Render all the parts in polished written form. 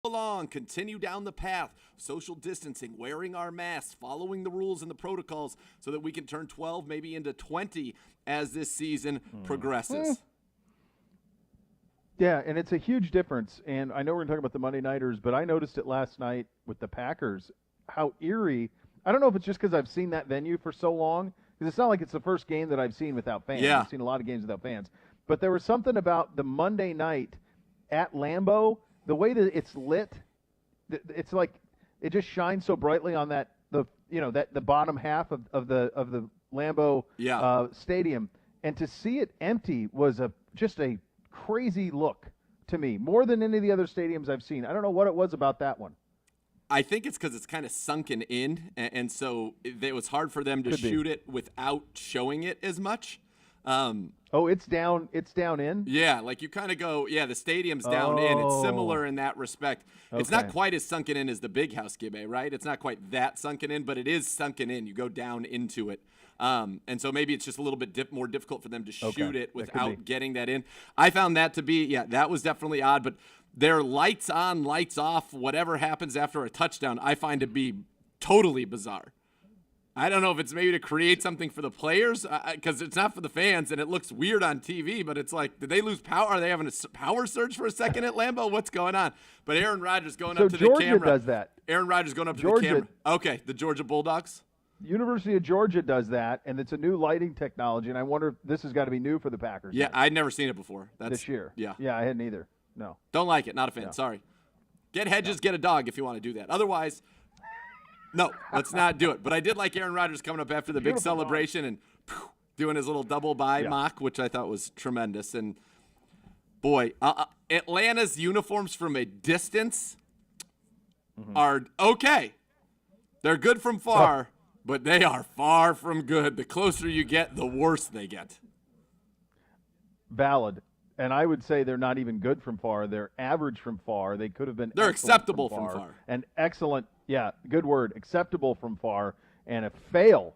along, continue down the path, social distancing, wearing our masks, following the rules and the protocols so that we can turn 12 maybe into 20 as this season progresses. Yeah, and it's a huge difference. And I know we're going to talk about the Monday Nighters, but I noticed it last night with the Packers, how eerie. I don't know if it's just because I've seen that venue for so long, because it's not like it's the first game that I've seen without fans. Yeah. I've seen a lot of games without fans. But there was something about the Monday night at Lambeau, the way that it's lit, it's like it just shines so brightly on the bottom half of the Lambeau stadium, and to see it empty was just a crazy look to me, more than any of the other stadiums I've seen. I don't know what it was about that one. I think it's because it's kind of sunken in, and so it was hard for them to shoot it without showing it as much. It's down in? Yeah, like you kind of go, the stadium's down in. It's similar in that respect. Okay. It's not quite as sunken in as the Big House, Gibbe, right? It's not quite that sunken in, but it is sunken in. You go down into it. And so maybe it's just a little bit more difficult for them to shoot it without getting that in. I found that to be, that was definitely odd, but their lights on, lights off, whatever happens after a touchdown, I find to be totally bizarre. I don't know if it's maybe to create something for the players, because it's not for the fans, and it looks weird on TV, but it's like, did they lose power? Are they having a power surge for a second at Lambeau? What's going on? But Aaron Rodgers going up to the camera. Georgia does that. Aaron Rodgers going up to the camera. Okay, the Georgia Bulldogs? University of Georgia does that, and it's a new lighting technology, and I wonder if this has got to be new for the Packers. Yeah, I'd never seen it before. This year. Yeah, I hadn't either. No. Don't like it. Not a fan. No. Sorry. Get hedges, get a dog if you want to do that. Otherwise, no, let's not do it. But I did like Aaron Rodgers coming up after the big celebration and doing his little double bye mock, which I thought was tremendous. And, boy, Atlanta's uniforms from a distance are okay. They're good from far, but they are far from good. The closer you get, the worse they get. Valid. And I would say they're not even good from far. They're average from far. They could have been They're acceptable from far. And excellent, good word, acceptable from far. And a fail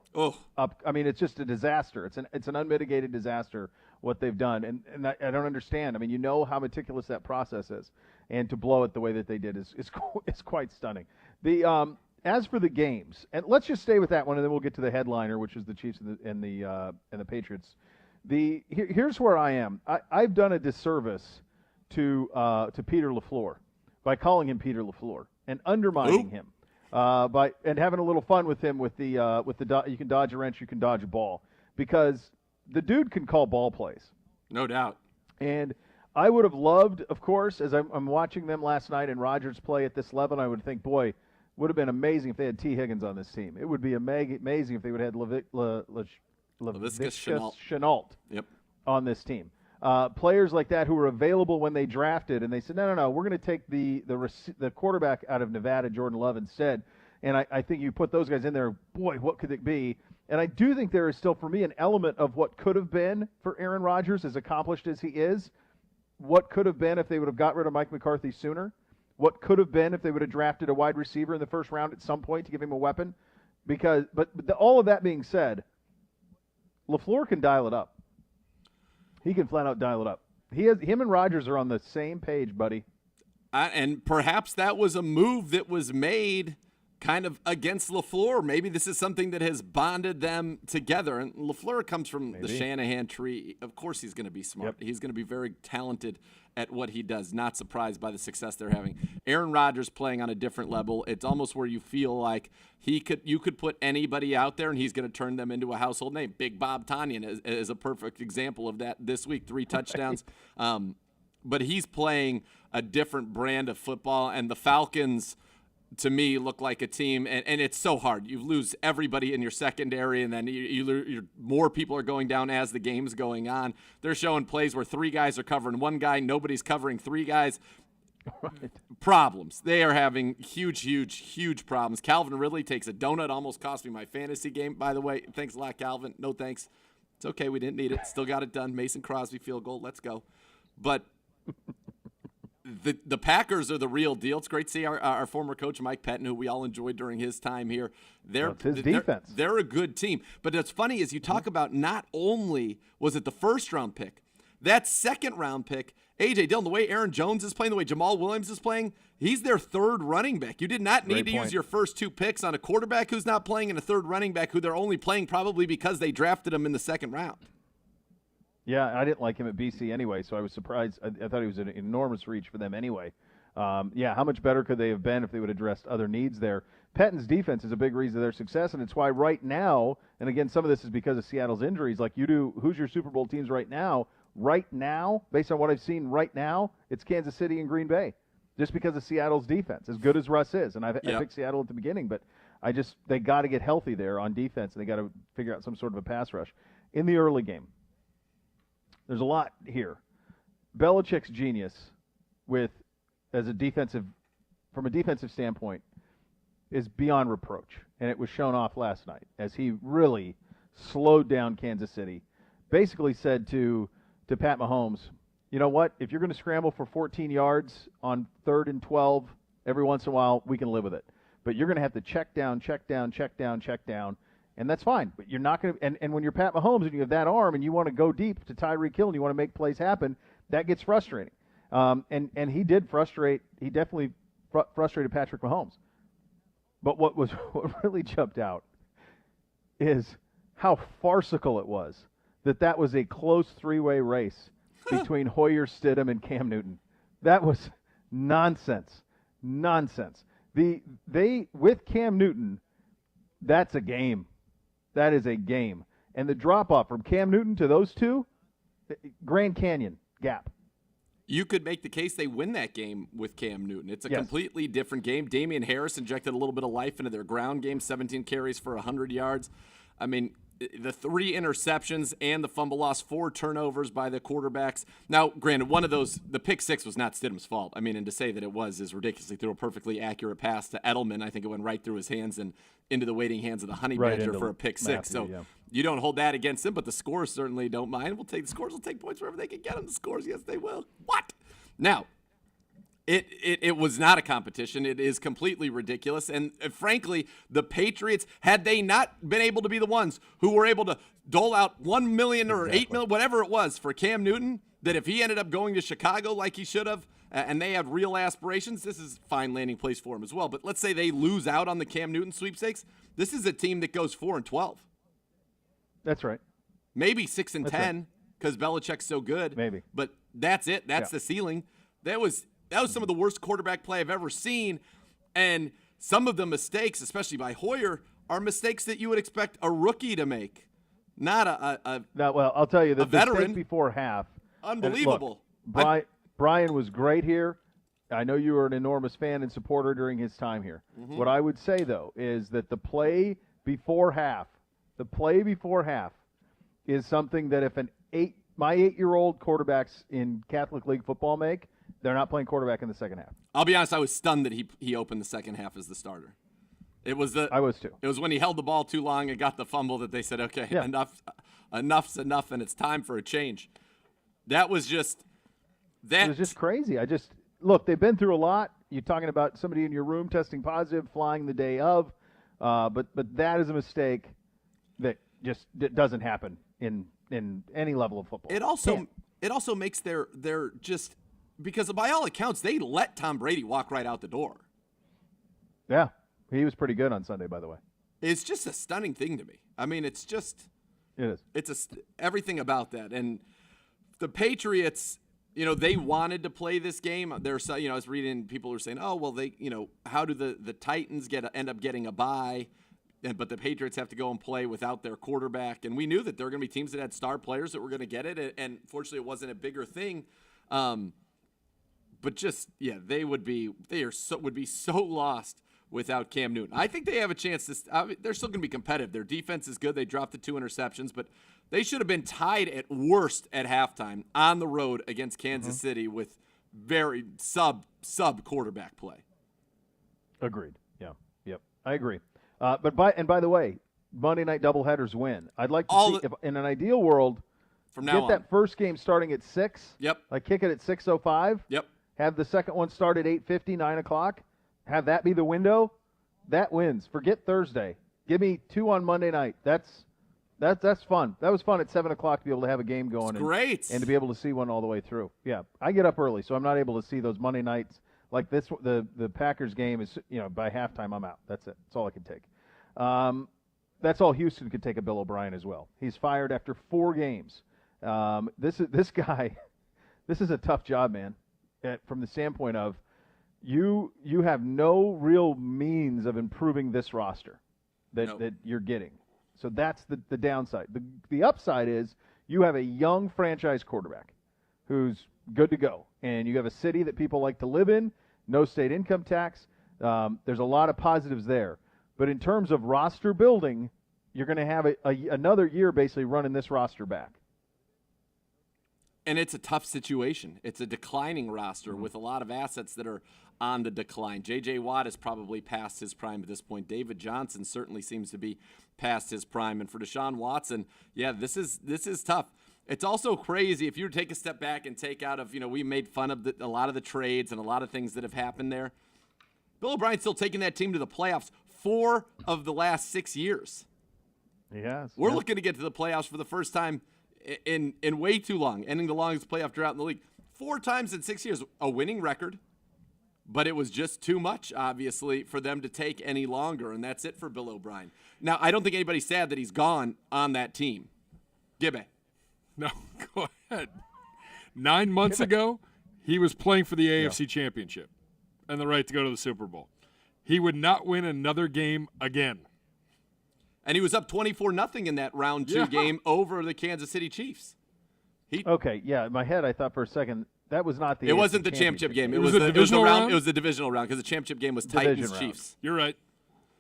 up. I mean, it's just a disaster. It's an unmitigated disaster what they've done. And I don't understand. I mean, you know how meticulous that process is. And to blow it the way that they did is quite stunning. As for the games, and let's just stay with that one, and then we'll get to the headliner, which is the Chiefs and the Patriots. Here's where I am. I've done a disservice to Peter LaFleur by calling him Peter LaFleur and undermining him and having a little fun with him with the you can dodge a wrench, you can dodge a ball, because the dude can call ball plays. No doubt. And I would have loved, of course, as I'm watching them last night and Rodgers play at this level, I would think, boy, would have been amazing if they had T. Higgins on this team. It would be amazing if they would have had Laviska Shenault on this team. Players like that who were available when they drafted, and they said, no, we're going to take the quarterback out of Nevada, Jordan Love, instead. And I think you put those guys in there, boy, what could it be? And I do think there is still, for me, an element of what could have been for Aaron Rodgers, as accomplished as he is. What could have been if they would have got rid of Mike McCarthy sooner? What could have been if they would have drafted a wide receiver in the first round at some point to give him a weapon? All of that being said, LaFleur can dial it up. He can flat out dial it up. Him and Rodgers are on the same page, buddy. And perhaps that was a move that was made kind of against LaFleur. Maybe this is something that has bonded them together. And LaFleur comes from the Shanahan tree. Of course he's going to be smart. Yep. He's going to be very talented at what he does. Not surprised by the success they're having. Aaron Rodgers playing on a different level. It's almost where you feel like you could put anybody out there and he's going to turn them into a household name. Big Bob Tonyan is a perfect example of that this week. 3 touchdowns. But he's playing a different brand of football, and the Falcons, to me, look like a team, and it's so hard. You lose everybody in your secondary, and then more people are going down as the game's going on. They're showing plays where 3 guys are covering 1 guy, nobody's covering 3 guys. Right. Problems. They are having huge problems. Calvin Ridley takes a donut, almost cost me my fantasy game, by the way. Thanks a lot, Calvin. No thanks. It's okay, we didn't need it. Still got it done. Mason Crosby field goal. Let's go. But the Packers are the real deal. It's great to see our former coach, Mike Pettin, who we all enjoyed during his time here. His defense. They're a good team. But what's funny is you talk about not only was it the first-round pick, that second-round pick, A.J. Dillon, the way Aaron Jones is playing, the way Jamal Williams is playing, he's their third running back. You did not need to use your first 2 picks on a quarterback who's not playing and a third running back who they're only playing probably because they drafted him in the second round. Yeah, I didn't like him at BC anyway, so I was surprised. I thought he was an enormous reach for them anyway. How much better could they have been if they would have addressed other needs there? Pettin's defense is a big reason of their success, and it's why right now, and again, some of this is because of Seattle's injuries, like you do, who's your Super Bowl teams right now? Right now, based on what I've seen right now, it's Kansas City and Green Bay, just because of Seattle's defense, as good as Russ is. And I picked Seattle at the beginning, but they got to get healthy there on defense, and they got to figure out some sort of a pass rush. In the early game, there's a lot here. Belichick's genius from a defensive standpoint, is beyond reproach. And it was shown off last night as he really slowed down Kansas City. Basically said to Pat Mahomes, you know what? If you're going to scramble for 14 yards on 3rd and 12 every once in a while, we can live with it. But you're going to have to check down, and that's fine. But you're not going to – and when you're Pat Mahomes and you have that arm and you want to go deep to Tyreek Hill and you want to make plays happen, that gets frustrating. And he definitely frustrated Patrick Mahomes. But what really jumped out is how farcical it was that was a close 3-way race between Hoyer, Stidham, and Cam Newton. That was nonsense. With Cam Newton, that's a game. That is a game. And the drop-off from Cam Newton to those two, Grand Canyon gap. You could make the case they win that game with Cam Newton. It's a completely different game. Damian Harris injected a little bit of life into their ground game, 17 carries for 100 yards. I mean, the 3 interceptions and the fumble loss, 4 turnovers by the quarterbacks. Now, granted, one of those, the pick 6 was not Stidham's fault. I mean, and to say that it was is ridiculous. He threw a perfectly accurate pass to Edelman. I think it went right through his hands and into the waiting hands of the Honey Badger for a pick 6. You don't hold that against him, but the scores certainly don't mind. We'll take the scores. We'll take points wherever they can get them. The scores, yes, they will. What? Now, it was not a competition. It is completely ridiculous. And frankly, the Patriots, had they not been able to be the ones who were able to dole out $1 million or $8 million, whatever it was, for Cam Newton, that if he ended up going to Chicago like he should have, and they have real aspirations, this is a fine landing place for him as well. But let's say they lose out on the Cam Newton sweepstakes. This is a team that goes 4-12. That's right. Maybe 6-10 because Belichick's so good. Maybe. But that's it. That's the ceiling. That was some of the worst quarterback play I've ever seen. And some of the mistakes, especially by Hoyer, are mistakes that you would expect a rookie to make, not I'll tell you, the veteran mistake before half. Unbelievable. Look, Brian was great here. I know you were an enormous fan and supporter during his time here. Mm-hmm. What I would say, though, is that the play before half is something that if my 8-year-old quarterbacks in Catholic League football make, they're not playing quarterback in the second half. I'll be honest, I was stunned that he opened the second half as the starter. I was too. It was when he held the ball too long and got the fumble that they said, okay, enough's enough, and it's time for a change. That was just that. It was just crazy. Look, they've been through a lot. You're talking about somebody in your room testing positive, flying the day of, but that is a mistake that just doesn't happen in any level of football. It also makes their just, because by all accounts they let Tom Brady walk right out the door. Yeah, he was pretty good on Sunday, by the way. It's just a stunning thing to me. I mean, it is. It's everything about that. And the Patriots, they wanted to play this game. I was reading people were saying, oh, well, how do the Titans end up getting a bye? But the Patriots have to go and play without their quarterback. And we knew that there were going to be teams that had star players that were going to get it. And fortunately, it wasn't a bigger thing. But just, they would be so lost without Cam Newton. I think they have a chance they're still going to be competitive. Their defense is good. They dropped the 2 interceptions, but they should have been tied at worst at halftime on the road against Kansas City with very sub quarterback play. Agreed. Yeah. Yep. I agree. But by the way, Monday night doubleheaders win. I'd like to see if in an ideal world, from now get that first game starting at 6. Yep. Like kick it at 6:05. Yep. Have the second one start at 8:50, 9 o'clock. Have that be the window. That wins. Forget Thursday. Give me 2 on Monday night. That's That's fun. That was fun at 7 o'clock to be able to have a game going. Great. And to be able to see one all the way through. Yeah, I get up early, so I'm not able to see those Monday nights. Like this, the Packers game is, by halftime I'm out. That's it. That's all I can take. That's all Houston could take of Bill O'Brien as well. He's fired after 4 games. This guy, this is a tough job, man. From the standpoint of you have no real means of improving this roster that you're getting. So that's the downside. The upside is you have a young franchise quarterback who's good to go, and you have a city that people like to live in, no state income tax. There's a lot of positives there. But in terms of roster building, you're going to have another year basically running this roster back. And it's a tough situation. It's a declining roster with a lot of assets that are on the decline. J.J. Watt is probably past his prime at this point. David Johnson certainly seems to be past his prime. And for Deshaun Watson, this is tough. It's also crazy if you take a step back and take out of, we made fun of a lot of the trades and a lot of things that have happened there. Bill O'Brien's still taking that team to the playoffs 4 of the last 6 years. Yes. We're looking to get to the playoffs for the first time in way too long, ending the longest playoff drought in the league. 4 times in 6 years, a winning record, but it was just too much, obviously, for them to take any longer, and that's it for Bill O'Brien. Now, I don't think anybody's sad that he's gone on that team. Gibby. No, go ahead. 9 months ago, he was playing for the AFC Championship and the right to go to the Super Bowl. He would not win another game again. And he was up 24-0 in that round 2 game over the Kansas City Chiefs. In my head I thought for a second that was not the. It wasn't the championship game. It was the divisional round. It was the divisional round because the championship game was Titans-Chiefs. You're right.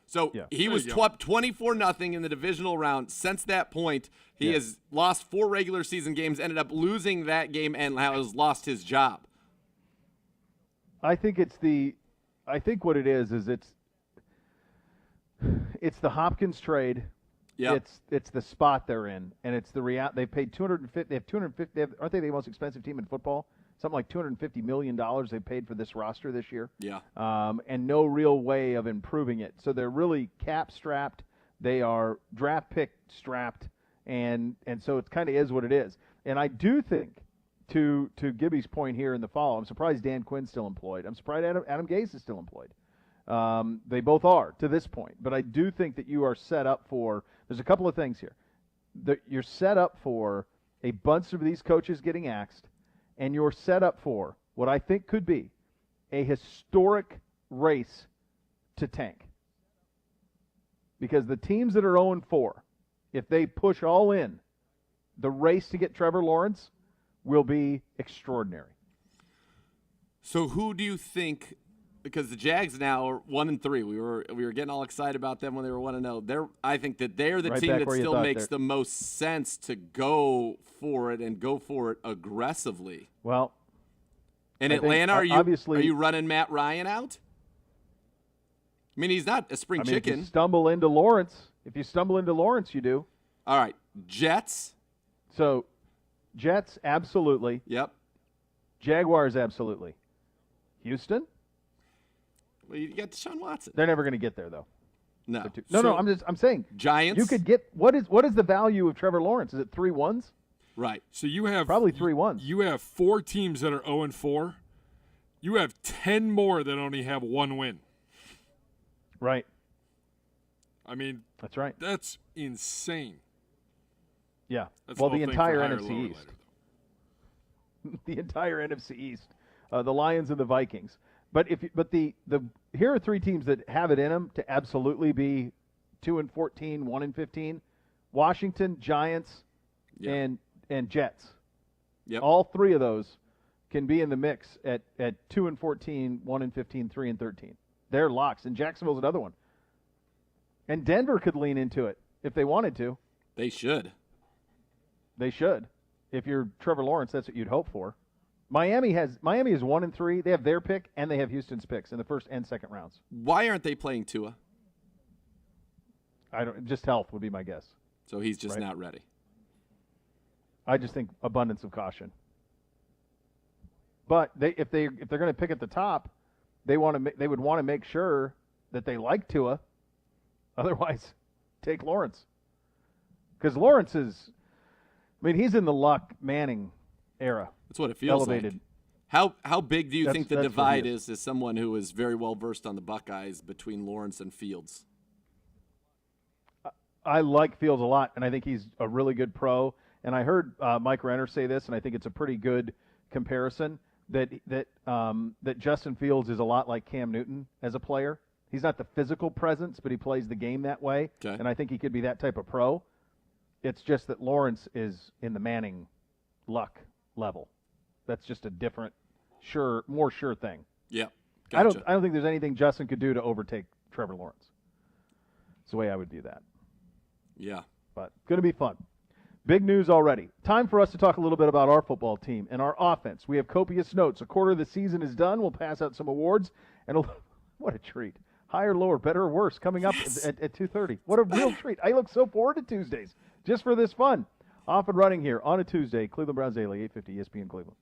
So he was 24-0 in the divisional round. Since that point, he has lost 4 regular season games, ended up losing that game, and has lost his job. I think what it is it's the Hopkins trade. Yeah. It's the spot they're in, and it's the they paid $250. They have $250. Aren't they the most expensive team in football? Something like $250 million they paid for this roster this year. Yeah. And no real way of improving it. So they're really cap strapped. They are draft pick strapped, and so it kind of is what it is. And I do think, to Gibby's point here in the fall, I'm surprised Dan Quinn's still employed. I'm surprised Adam Gase is still employed. They both are to this point. But I do think that you are set up for – there's a couple of things here. You're set up for a bunch of these coaches getting axed, and you're set up for what I think could be a historic race to tank. Because the teams that are 0-4, if they push all in, the race to get Trevor Lawrence will be extraordinary. So who do you think – because the Jags now are 1-3. We were getting all excited about them when they were 1-0. I think that they're the team that still makes the most sense to go for it and go for it aggressively. Well, in Atlanta, are you running Matt Ryan out? I mean, he's not a spring chicken. If you stumble into Lawrence, you do. All right, Jets. So, Jets, absolutely. Yep. Jaguars, absolutely. Houston. Well, you got Deshaun Watson. They're never going to get there, though. No. I'm saying Giants. You could get what is the value of Trevor Lawrence? Is it 3 1s? Right. So you have probably 3 1s. You have 4 teams that are 0-4. You have 10 more that only have 1 win. Right. I mean, that's right. That's insane. Yeah. That's the entire higher, NFC East. The entire NFC East. The Lions and the Vikings. But here are 3 teams that have it in them to absolutely be 2-14, 1-15: Washington, Giants, and Jets. Yep. All 3 of those can be in the mix at 2-14, 1-15, 3-13. They're locks, and Jacksonville's another one. And Denver could lean into it if they wanted to. They should. They should. If you're Trevor Lawrence, that's what you'd hope for. Miami is 1-3. They have their pick, and they have Houston's picks in the first and second rounds. Why aren't they playing Tua? Just health would be my guess. So he's just not ready. I just think abundance of caution. But if they're going to pick at the top, they would want to make sure that they like Tua. Otherwise, take Lawrence. Because Lawrence is, I mean, he's in the Luck Manning era. That's what it feels elevated. like. How big do you think the divide is as someone who is very well versed on the Buckeyes between Lawrence and Fields? I like Fields a lot, and I think he's a really good pro. And I heard Mike Renner say this, and I think it's a pretty good comparison that Justin Fields is a lot like Cam Newton as a player. He's not the physical presence, but he plays the game that way, and I think he could be that type of pro. It's just that Lawrence is in the Manning Luck level. That's just a different, more sure thing. Yeah, gotcha. I don't think there's anything Justin could do to overtake Trevor Lawrence. It's the way I would view that. Yeah. But going to be fun. Big news already. Time for us to talk a little bit about our football team and our offense. We have copious notes. A quarter of the season is done. We'll pass out some awards. And what a treat. Higher, lower, better, or worse coming up at 2:30. What a real treat. I look so forward to Tuesdays just for this fun. Off and running here on a Tuesday. Cleveland Browns Daily, 850 ESPN Cleveland.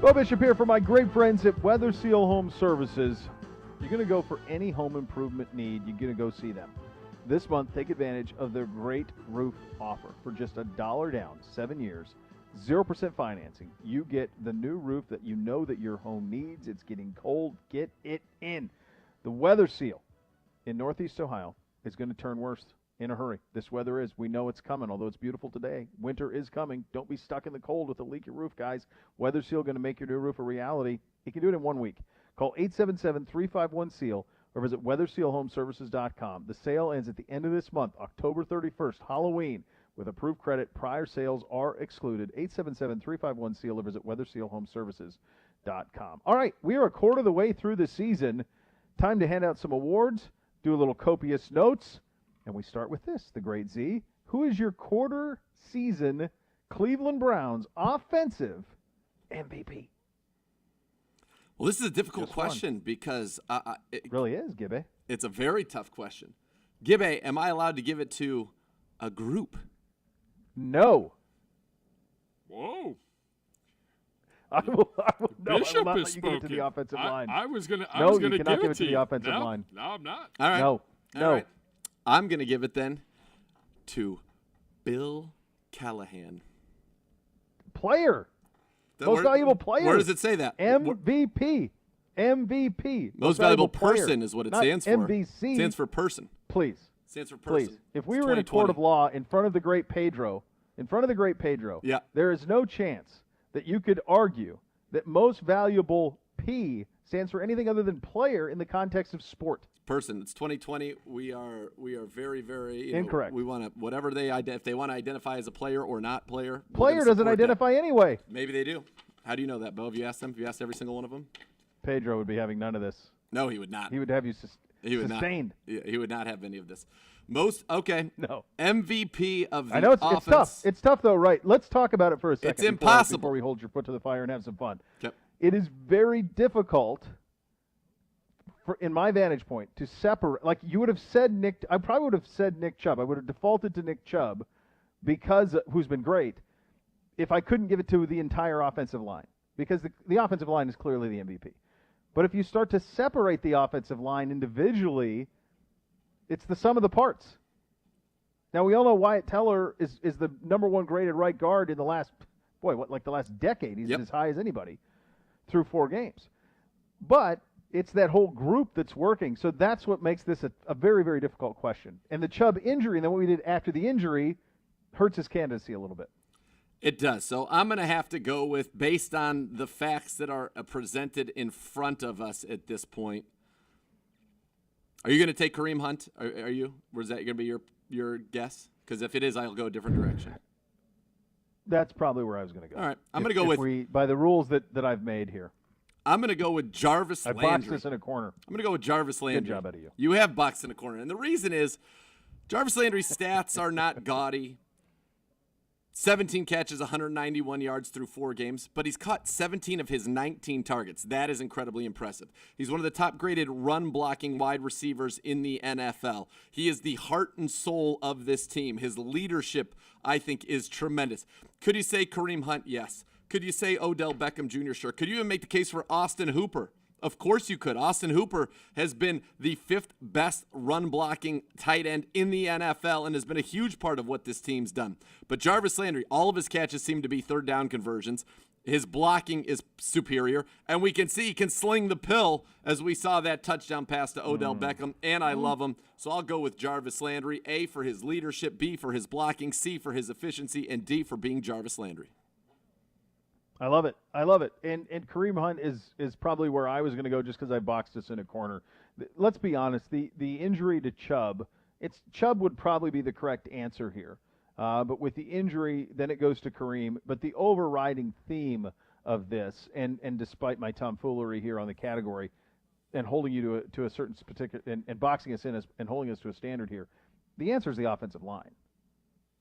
Beau Bishop here for my great friends at Weather Seal Home Services. You're going to go for any home improvement need, you're going to go see them. This month, take advantage of their great roof offer. For just $1 down, 7 years, 0% financing, you get the new roof that you know that your home needs. It's getting cold. Get it in. The Weather Seal in Northeast Ohio is going to turn worse in a hurry. This weather is. We know it's coming, although it's beautiful today. Winter is coming. Don't be stuck in the cold with a leaky roof, guys. Weather Seal going to make your new roof a reality. You can do it in 1 week. Call 877-351-SEAL or visit weathersealhomeservices.com. The sale ends at the end of this month, October 31st, Halloween. With approved credit, prior sales are excluded. 877-351-SEAL or visit weathersealhomeservices.com. All right, we are a quarter of the way through the season. Time to hand out some awards, do a little copious notes, and we start with this, the great Z. Who is your quarter season Cleveland Browns offensive MVP? Well, this is a difficult question because it really is, Gibby. It's a very tough question. Gibby, am I allowed to give it to a group? No. Whoa. I will Bishop not is let you give it to the offensive line. I was gonna you give cannot give it to you. the offensive No, line. No, I'm not. All right. No. All right. I'm going to give it then to Bill Callahan. Player. Most valuable player. Where does it say that? MVP. Most valuable person player. is what it Not stands for. MVC. It stands for person. Please. Stands for person. Please. If we were in a court of law in front of the great Pedro, yeah, there is no chance that you could argue that most valuable P stands for anything other than player in the context of sport. Person. It's 2020. We are very, very incorrect. We want to whatever if they want to identify as a player or not player. Player doesn't identify anyway. Maybe they do. How do you know that, Beau? Have you asked them? Have you asked every single one of them? Pedro would be having none of this. No, he would not. He would have you sustained. He would not have any of this. No. MVP of the I know it's tough. It's tough though, right? Let's talk about it for a second. It's impossible before we hold your foot to the fire and have some fun. Yep. It is very difficult, in my vantage point, to separate. Like you would have said Nick. I probably would have said Nick Chubb. I would have defaulted to Nick Chubb, who's been great. If I couldn't give it to the entire offensive line, because the offensive line is clearly the MVP. But if you start to separate the offensive line individually, it's the sum of the parts. Now, we all know Wyatt Teller is the number one graded right guard in the last decade. He's as high as anybody through 4 games. But it's that whole group that's working. So that's what makes this a very, very difficult question. And the Chubb injury and then what we did after the injury hurts his candidacy a little bit. It does. So I'm going to have to go with, based on the facts that are presented in front of us at this point. Are you going to take Kareem Hunt? Are you? Or is that going to be your guess? Because if it is, I'll go a different direction. That's probably where I was going to go. All right. I'm going to go with by the rules that I've made here. I'm going to go with Jarvis Landry. I boxed this in a corner. I'm going to go with Jarvis Landry. Good job out of you. You have boxed in a corner. And the reason is Jarvis Landry's stats are not gaudy. 17 catches, 191 yards through 4 games, but he's caught 17 of his 19 targets. That is incredibly impressive. He's one of the top-graded run-blocking wide receivers in the NFL. He is the heart and soul of this team. His leadership, I think, is tremendous. Could you say Kareem Hunt? Yes. Could you say Odell Beckham Jr.? Sure. Could you even make the case for Austin Hooper? Of course you could. Austin Hooper has been the 5th best run-blocking tight end in the NFL and has been a huge part of what this team's done. But Jarvis Landry, all of his catches seem to be third down conversions. His blocking is superior, and we can see he can sling the pill as we saw that touchdown pass to Odell Beckham, and I love him. So I'll go with Jarvis Landry, A, for his leadership, B, for his blocking, C, for his efficiency, and D, for being Jarvis Landry. I love it. And Kareem Hunt is probably where I was going to go just because I boxed us in a corner. Let's be honest. The injury to Chubb, Chubb would probably be the correct answer here. But with the injury, then it goes to Kareem. But the overriding theme of this, and despite my tomfoolery here on the category, and holding you to a certain particular, and boxing us in and holding us to a standard here, the answer is the offensive line.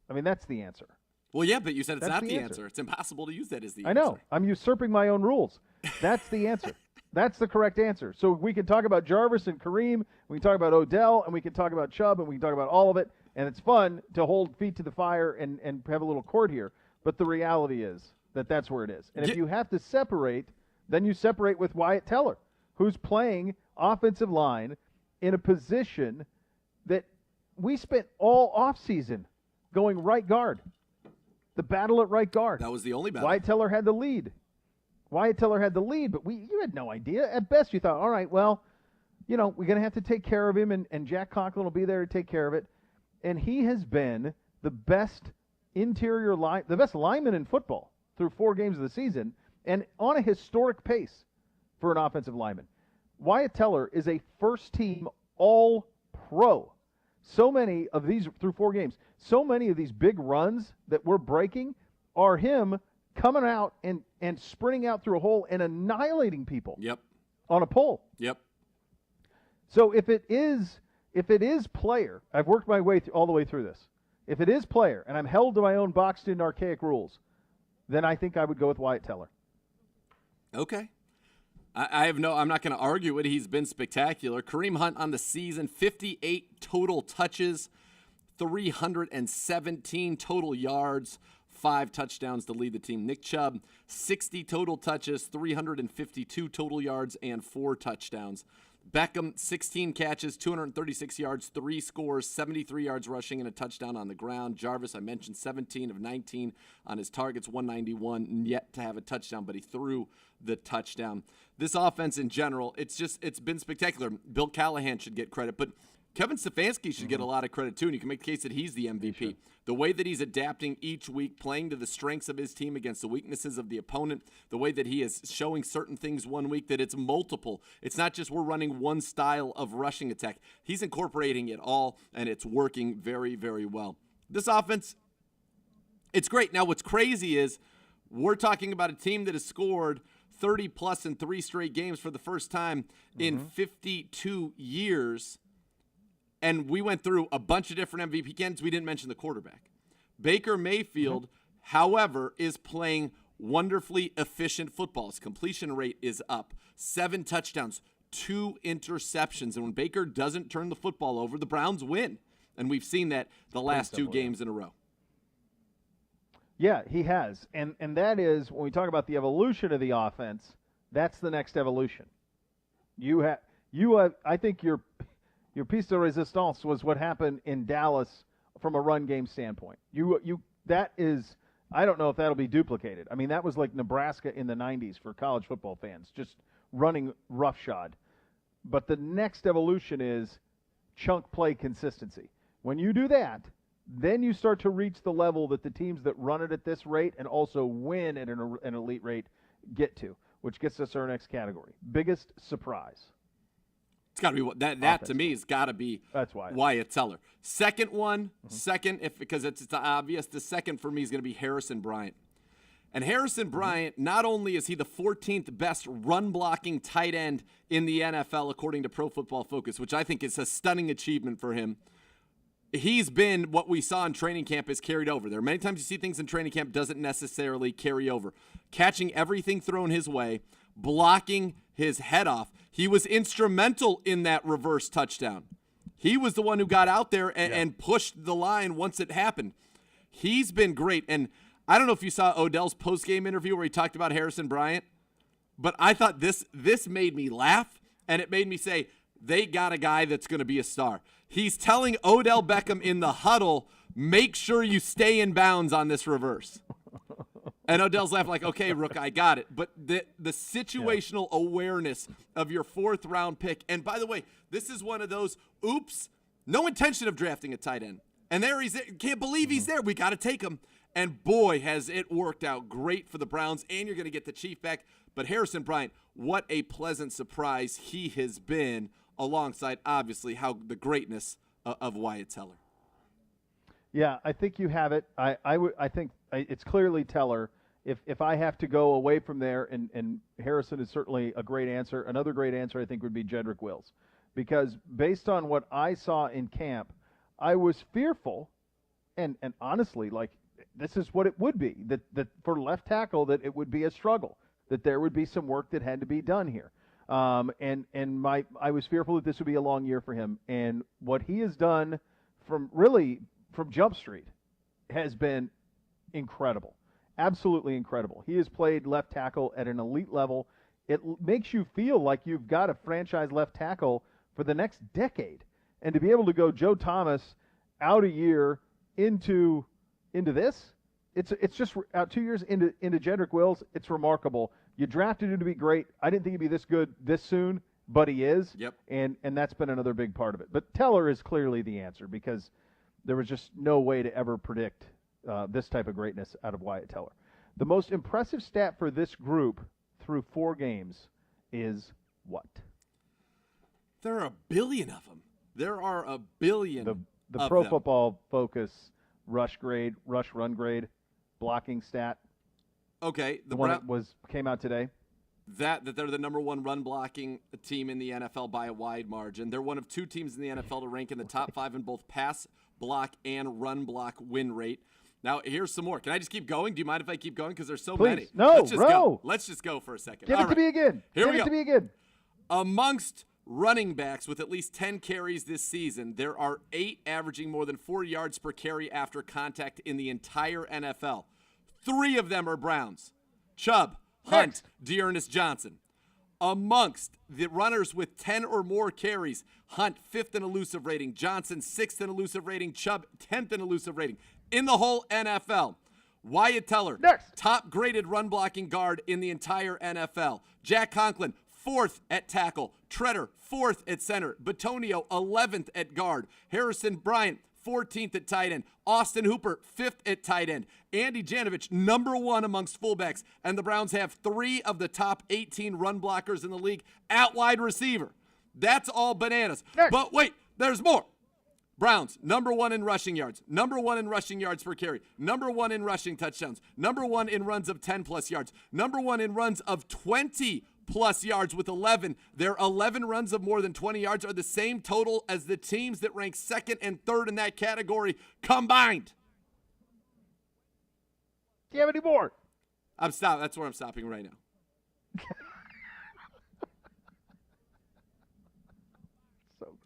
I mean, that's the answer. Well, yeah, but you said it's not the answer. It's impossible to use that as the answer. I know. I'm usurping my own rules. That's the answer. That's the correct answer. So we can talk about Jarvis and Kareem, we can talk about Odell, and we can talk about Chubb, and we can talk about all of it, and it's fun to hold feet to the fire and have a little court here. But the reality is that that's where it is. And if you have to separate, then you separate with Wyatt Teller, who's playing offensive line in a position that we spent all offseason going right guard. The battle at right guard. That was the only battle. Wyatt Teller had the lead, but you had no idea. At best, you thought, all right, well, we're going to have to take care of him, and Jack Conklin will be there to take care of it. and he has been the best the best lineman in football through 4 games of the season, and on a historic pace for an offensive lineman. Wyatt Teller is a first-team All-Pro. So many of these, through 4 games, so many of these big runs that we're breaking are him coming out and sprinting out through a hole and annihilating people. Yep. On a pole. Yep. So if it is player, I've worked my way all the way through this. If it is player, and I'm held to my own boxed-in archaic rules, then I think I would go with Wyatt Teller. Okay. I'm not going to argue it. He's been spectacular. Kareem Hunt on the season, 58 total touches, 317 total yards, 5 touchdowns to lead the team. Nick Chubb, 60 total touches, 352 total yards, and 4 touchdowns. Beckham, 16 catches, 236 yards, 3 scores, 73 yards rushing, and a touchdown on the ground. Jarvis, I mentioned 17 of 19 on his targets, 191, yet to have a touchdown, but he threw the touchdown. This offense in general, it's been spectacular. Bill Callahan should get credit, but Kevin Stefanski should get a lot of credit too, and you can make the case that he's the MVP. The way that he's adapting each week, playing to the strengths of his team against the weaknesses of the opponent, the way that he is showing certain things one week, that it's multiple. It's not just we're running one style of rushing attack. He's incorporating it all, and it's working very, very well. This offense, it's great. Now, what's crazy is we're talking about a team that has scored 30-plus in 3 straight games for the first time in 52 years. And we went through a bunch of different MVP candidates. We didn't mention the quarterback. Baker Mayfield, however, is playing wonderfully efficient football. His completion rate is up. 7 touchdowns, 2 interceptions. And when Baker doesn't turn the football over, the Browns win. And we've seen that the last 2 games in a row. Yeah, he has. And that is, when we talk about the evolution of the offense, that's the next evolution. I think your piece de resistance was what happened in Dallas from a run game standpoint. That is, I don't know if that'll be duplicated. I mean, that was like Nebraska in the 90s for college football fans, just running roughshod. But the next evolution is chunk play consistency. When you do that, then you start to reach the level that the teams that run it at this rate and also win at an elite rate get to, which gets us our next category. Biggest surprise. It's got to be that to me has got to be Wyatt Teller. Second one, because it's obvious. The second for me is going to be Harrison Bryant. And Harrison Bryant, not only is he the 14th best run-blocking tight end in the NFL, according to Pro Football Focus, which I think is a stunning achievement for him, he's been what we saw in training camp is carried over. There are many times you see things in training camp doesn't necessarily carry over. Catching everything thrown his way, blocking his head off. He was instrumental in that reverse touchdown. He was the one who got out there and pushed the line once it happened. He's been great. And I don't know if you saw Odell's post-game interview where he talked about Harrison Bryant, but I thought this made me laugh, and it made me say, they got a guy that's going to be a star. He's telling Odell Beckham in the huddle, make sure you stay in bounds on this reverse. And Odell's laughing like, okay, Rook, I got it. But the situational awareness of your 4th-round pick, and by the way, this is one of those, oops, no intention of drafting a tight end. And there he's there. Can't believe he's there. We got to take him. And boy, has it worked out great for the Browns, and you're going to get the Chief back. But Harrison Bryant, what a pleasant surprise he has been, alongside, obviously, the greatness of Wyatt Teller. Yeah, I think you have it. I think it's clearly Teller. If I have to go away from there, and Harrison is certainly a great answer. Another great answer, I think, would be Jedrick Wills. Because based on what I saw in camp, I was fearful, and honestly, like, this is what it would be, that for left tackle, that it would be a struggle, that there would be some work that had to be done here. I was fearful that this would be a long year for him. And what he has done from Jump Street has been incredible. Absolutely incredible. He has played left tackle at an elite level. It makes you feel like you've got a franchise left tackle for the next decade. And to be able to go Joe Thomas out a year into this, it's just out 2 years into Jedrick Wills. It's remarkable. You drafted him to be great. I didn't think he'd be this good this soon, but he is. Yep. And that's been another big part of it. But Teller is clearly the answer because there was just no way to ever predict this type of greatness out of Wyatt Teller. The most impressive stat for this group through 4 games is what? There are a billion of them. There are a billion. The Pro Football Focus rush run grade, blocking stat. Okay, the one that came out today. That they're the number 1 run blocking team in the NFL by a wide margin. They're one of 2 teams in the NFL to rank in the top 5 in both pass block and run block win rate. Now, here's some more. Can I just keep going? Do you mind if I keep going? Because there's so many. No, Let's just go. Let's just go for a second. Give it to me again. Here we go. Give it to me again. Amongst running backs with at least 10 carries this season, there are 8 averaging more than 4 yards per carry after contact in the entire NFL. 3 of them are Browns. Chubb, Hunt, Dearness Johnson. Amongst the runners with 10 or more carries, Hunt 5th in elusive rating, Johnson 6th in elusive rating, Chubb 10th in elusive rating. In the whole NFL, Wyatt Teller, top graded run blocking guard in the entire NFL. Jack Conklin, 4th at tackle. Treader, 4th at center. Bitonio, 11th at guard. Harrison Bryant, 14th at tight end. Austin Hooper, 5th at tight end. Andy Janovich, number 1 amongst fullbacks. And the Browns have 3 of the top 18 run blockers in the league at wide receiver. That's all bananas. But wait, there's more. Browns, number 1 in rushing yards, number 1 in rushing yards per carry, number 1 in rushing touchdowns, number 1 in runs of 10-plus yards, number 1 in runs of 20-plus yards with 11. Their 11 runs of more than 20 yards are the same total as the teams that rank 2nd and 3rd in that category combined. Do you have any more? I'm stopping. That's where I'm stopping right now.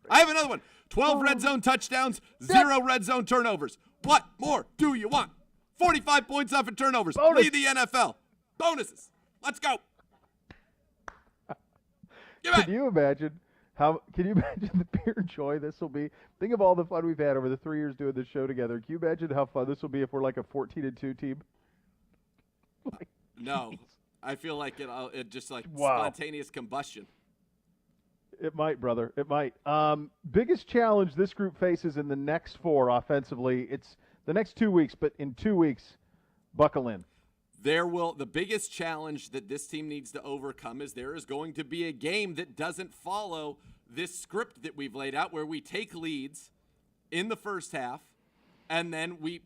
I have another one. 12 red zone touchdowns, 0 red zone turnovers. What more do you want? 45 points off of turnovers. Lead the NFL. Bonuses. Let's go. Can you imagine the pure joy this will be? Think of all the fun we've had over the 3 years doing this show together. Can you imagine how fun this will be if we're like a 14-2 team? No. I feel like it just like spontaneous combustion. It might, brother. It might. Biggest challenge this group faces in the next 4 offensively. It's the next 2 weeks, but in 2 weeks, buckle in. The biggest challenge that this team needs to overcome is there is going to be a game that doesn't follow this script that we've laid out, where we take leads in the first half and then we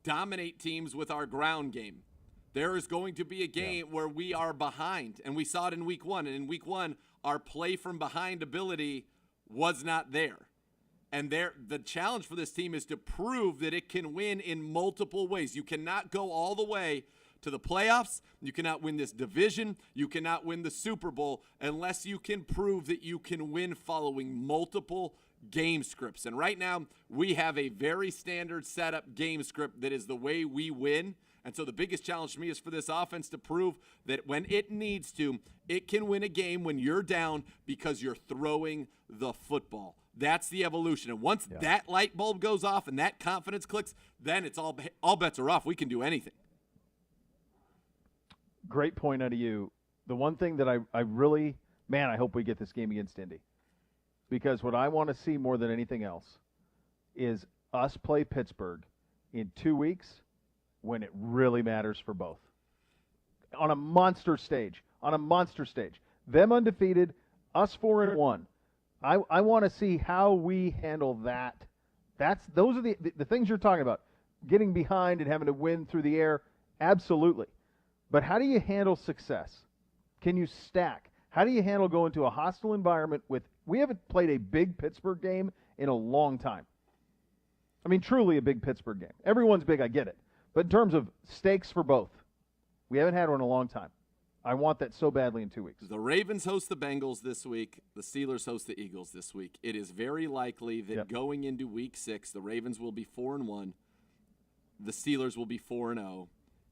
dominate teams with our ground game. There is going to be a game where we are behind, and we saw it in week 1. And in week 1, our play from behind ability was not there. And the challenge for this team is to prove that it can win in multiple ways. You cannot go all the way to the playoffs. You cannot win this division. You cannot win the Super Bowl unless you can prove that you can win following multiple game scripts. And right now, we have a very standard setup game script that is the way we win. And so the biggest challenge for me is for this offense to prove that when it needs to, it can win a game when you're down because you're throwing the football. That's the evolution. And once that light bulb goes off and that confidence clicks, then it's all bets are off. We can do anything. Great point out of you. The one thing that I really, I hope we get this game against Indy. Because what I want to see more than anything else is us play Pittsburgh in 2 weeks when it really matters for both. On a monster stage. Them undefeated, us 4-1. I want to see how we handle that. Those are the things you're talking about. Getting behind and having to win through the air, absolutely. But how do you handle success? Can you stack? How do you handle going to a hostile environment we haven't played a big Pittsburgh game in a long time. I mean, truly a big Pittsburgh game. Everyone's big, I get it. But in terms of stakes for both, we haven't had one in a long time. I want that so badly in 2 weeks. The Ravens host the Bengals this week. The Steelers host the Eagles this week. It is very likely that going into week 6, the Ravens will be 4-1. The Steelers will be 4-0.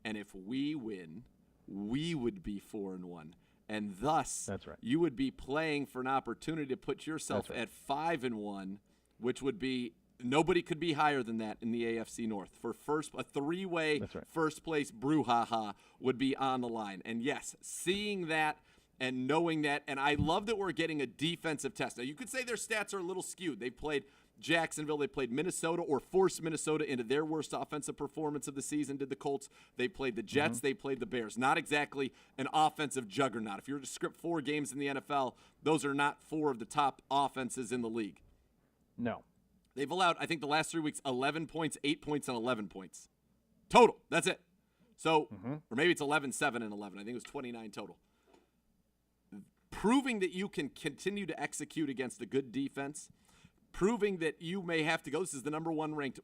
And if we win, we would be 4-1. And thus, that's right, you would be playing for an opportunity to put yourself at 5-1, which would be nobody could be higher than that in the AFC North. For a three-way first place brouhaha would be on the line. And yes, seeing that and knowing that, and I love that we're getting a defensive test. Now, you could say their stats are a little skewed. They played Jacksonville. They played Minnesota, or forced Minnesota into their worst offensive performance of the season, did the Colts. They played the Jets. They played the Bears. Not exactly an offensive juggernaut. If you were to script 4 games in the NFL, those are not 4 of the top offenses in the league. No. They've allowed, I think the last 3 weeks, 11 points, 8 points, and 11 points. Total. That's it. So, or maybe it's 11, 7, and 11. I think it was 29 total. Proving that you can continue to execute against a good defense, proving that you may have to go. This is the number 1 ranked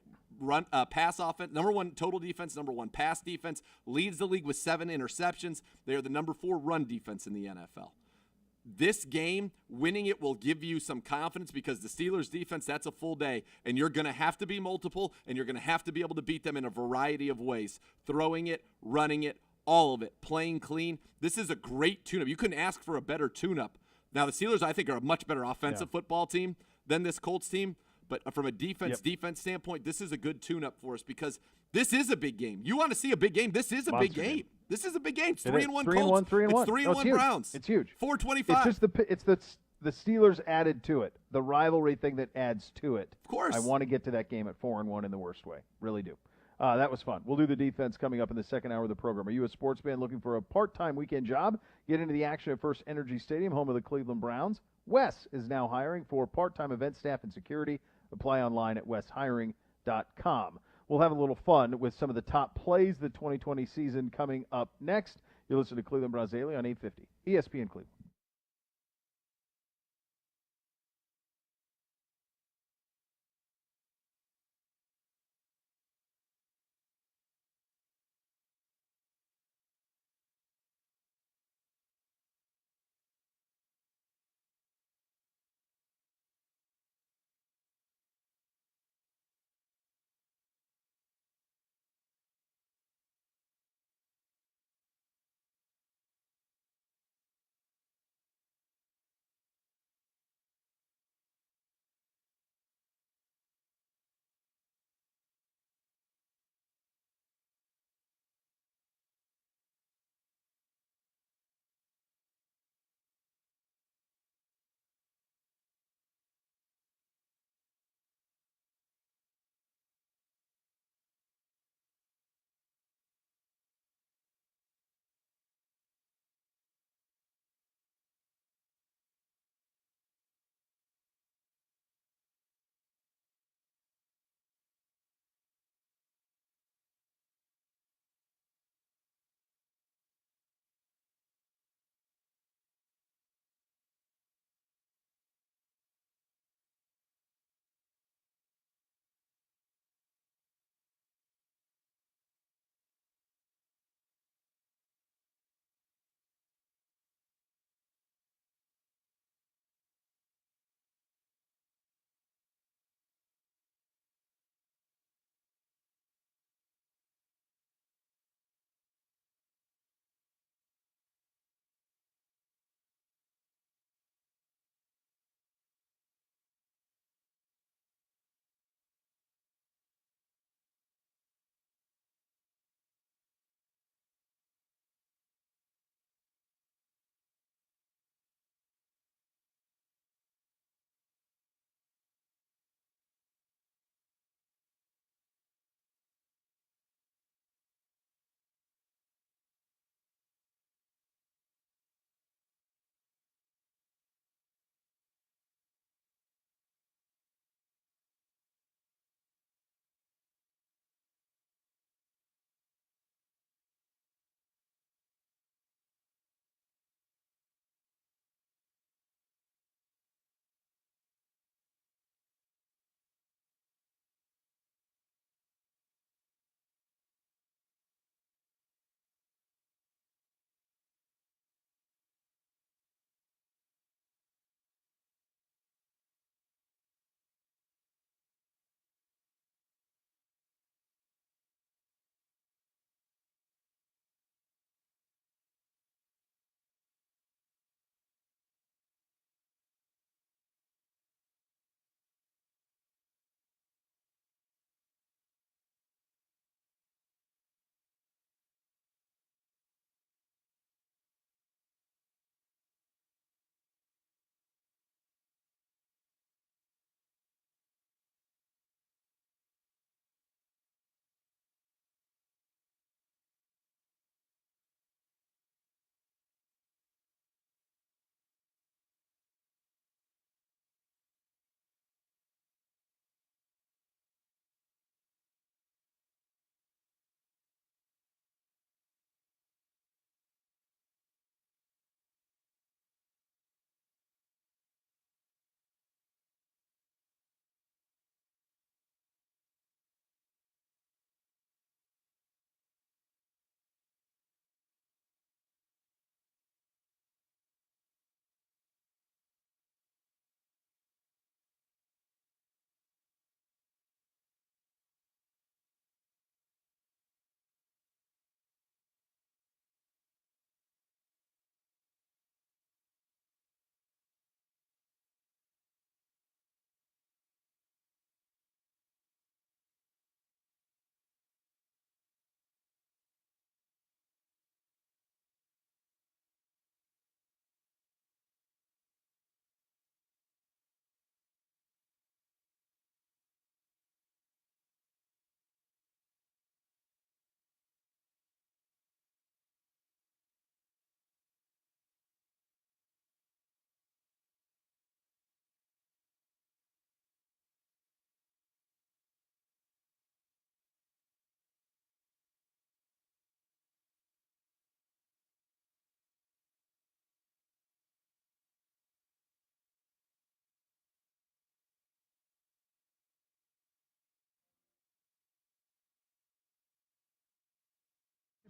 pass offense, number 1 total defense, number 1 pass defense, leads the league with 7 interceptions. They are the number 4 run defense in the NFL. This game, winning it will give you some confidence because the Steelers' defense, that's a full day, and you're going to have to be multiple, and you're going to have to be able to beat them in a variety of ways, throwing it, running it, all of it, playing clean. This is a great tune-up. You couldn't ask for a better tune-up. Now, the Steelers, I think, are a much better offensive football team than this Colts team, but from a defense standpoint, this is a good tune-up for us because this is a big game. You want to see a big game? This is a big game. This is a big game. It's 3-1 Colts. 3-1. It's 3-1 Browns. It's huge. 425. It's the Steelers added to it. The rivalry thing that adds to it. Of course. I want to get to that game at 4-1 in the worst way. Really do. That was fun. We'll do the defense coming up in the second hour of the program. Are you a sports fan looking for a part-time weekend job? Get into the action at First Energy Stadium, home of the Cleveland Browns. Wes is now hiring for part-time event staff and security. Apply online at weshiring.com. We'll have a little fun with some of the top plays of the 2020 season coming up next. You'll listen to Cleveland Browns Daily on 850 ESPN Cleveland.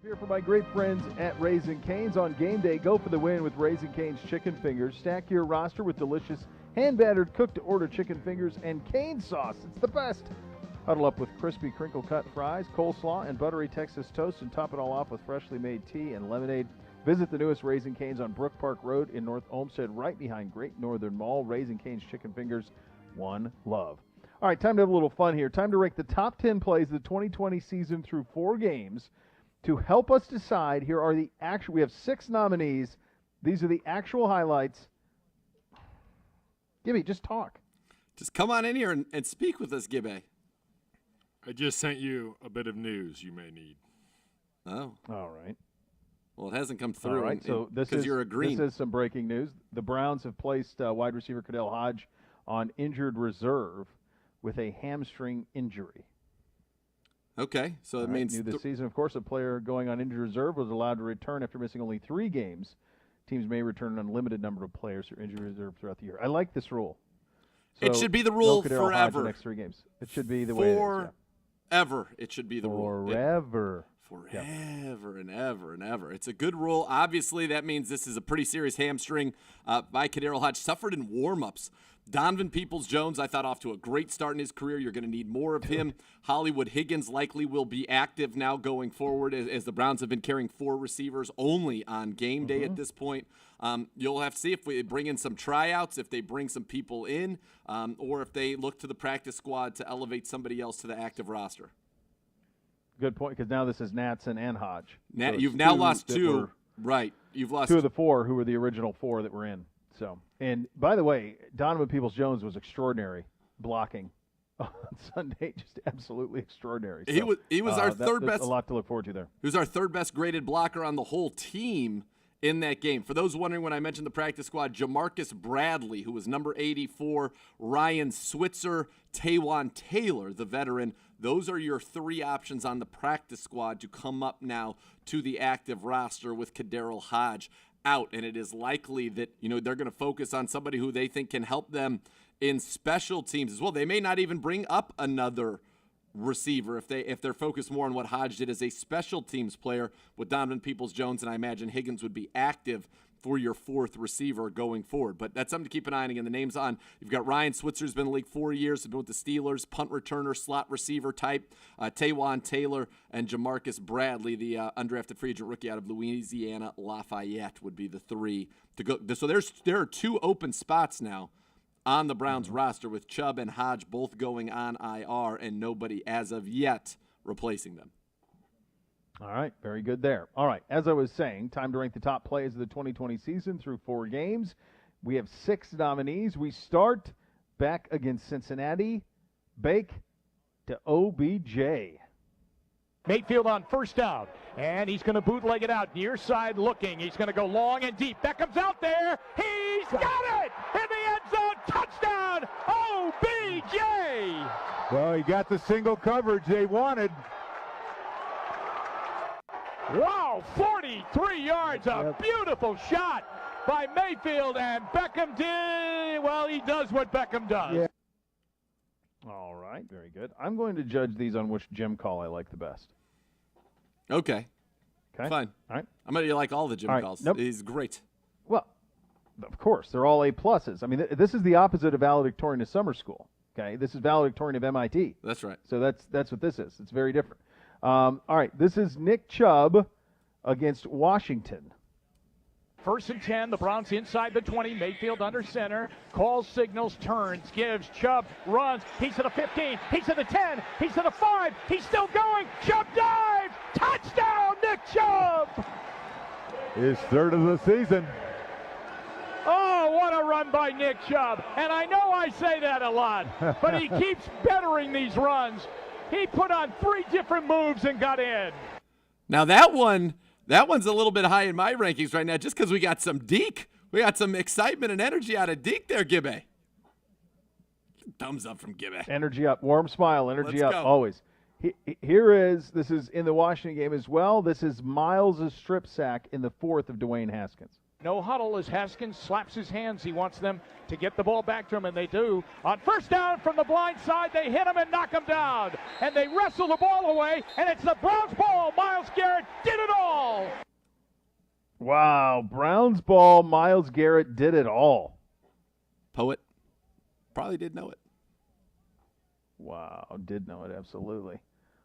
Here for my great friends at Raising Cane's. On game day, go for the win with Raising Cane's chicken fingers. Stack your roster with delicious hand-battered, cooked-to-order chicken fingers and cane sauce. It's the best. Huddle up with crispy crinkle-cut fries, coleslaw, and buttery Texas toast, and top it all off with freshly made tea and lemonade. Visit the newest Raising Cane's on Brook Park Road in North Olmsted, right behind Great Northern Mall. Raising Cane's chicken fingers, one love. All right, time to have a little fun here. Time to rank the top 10 plays of the 2020 season through 4 games. To help us decide, here are the actual, we have 6 nominees. These are the actual highlights. Gibby, just talk. Just come on in here and speak with us, Gibby. I just sent you a bit of news you may need. Oh. All right. Well, it hasn't come through. All right, so this is, you're agreeing. This is some breaking news. The Browns have placed wide receiver Cadell Hodge on injured reserve with a hamstring injury. Okay, so it means new this season, of course, a player going on injured reserve was allowed to return after missing only 3 games. Teams may return an unlimited number of players who are injured reserve throughout the year. I like this rule. So it should be the rule forever. The next 3 games. It should be the way it is. Yeah. Forever. It should be the rule. Forever. Forever and ever and ever. It's a good rule. Obviously, that means this is a pretty serious hamstring by Kadarius Hodge. Suffered in warm-ups. Donovan Peoples-Jones, I thought, off to a great start in his career. You're going to need more of him. Hollywood Higgins likely will be active now going forward as the Browns have been carrying 4 receivers only on game day at this point. You'll have to see if we bring in some tryouts, if they bring some people in, or if they look to the practice squad to elevate somebody else to the active roster. Good point, because now this is Natson and Hodge. So you've now lost 2. Right. You've lost 2 of the 4 who were the original 4 that were in. So, and by the way, Donovan Peoples-Jones was extraordinary blocking on Sunday, just absolutely extraordinary. So, he was our third best. A lot to look forward to there. He was our 3rd best graded blocker on the whole team in that game. For those wondering, when I mentioned the practice squad, Jamarcus Bradley, who was number 84, Ryan Switzer, Taywan Taylor, the veteran. Those are your 3 options on the practice squad to come up now to the active roster with Kadarius Hodge out, and it is likely that they're going to focus on somebody who they think can help them in special teams as well. They may not even bring up another receiver if they're focused more on what Hodge did as a special teams player with Donovan Peoples-Jones, and I imagine Higgins would be active for your 4th receiver going forward. But that's something to keep an eye on. Again, the name's on. You've got Ryan Switzer, who's been in the league 4 years, has been with the Steelers, punt returner, slot receiver type. Taywan Taylor and Jamarcus Bradley, the undrafted free agent rookie out of Louisiana Lafayette, would be the 3 to go. So there are 2 open spots now on the Browns roster with Chubb and Hodge both going on IR and nobody as of yet replacing them. All right, very good there. All right, as I was saying, time to rank the top plays of the 2020 season through 4 games. We have 6 nominees. We start back against Cincinnati. Bake to OBJ. Mayfield on first down, and he's going to bootleg it out, near side looking. He's going to go long and deep. Beckham's out there. He's got it in the end zone. Touchdown, OBJ. Well, he got the single coverage they wanted. Wow, 43 yards, a beautiful shot by Mayfield, and Beckham he does what Beckham does. Yeah. All right, very good. I'm going to judge these on which Jim call I like the best. Okay. Fine. All right. I'm going to like all the Jim calls. Nope. He's great. Well, of course, they're all A+. I mean, this is the opposite of valedictorian of summer school. Okay, this is valedictorian of MIT. That's right. So that's what this is. It's very different. All right, this is Nick Chubb against Washington. 1st and 10, the Browns inside the 20, Mayfield under center, calls signals, turns, gives, Chubb runs, he's to the 15, he's to the 10, he's to the 5, he's still going, Chubb dives, touchdown, Nick Chubb! His 3rd of the season. Oh, what a run by Nick Chubb, and I know I say that a lot, but he keeps bettering these runs. He put on 3 different moves and got in. Now that one's a little bit high in my rankings right now just because we got some Deke. We got some excitement and energy out of Deke there, Gibby. Thumbs up from Gibby. Energy up. Warm smile. Energy Let's up. go. Always. This is in the Washington game as well. This is Miles' strip sack in the 4th of Dwayne Haskins. No huddle as Haskins slaps his hands. He wants them to get the ball back to him, and they do. On first down from the blind side, they hit him and knock him down. And they wrestle the ball away, and it's the Browns' ball. Myles Garrett did it Wow, Browns ball, Myles Garrett did it all. Poet probably did know it. Wow, did know it, absolutely.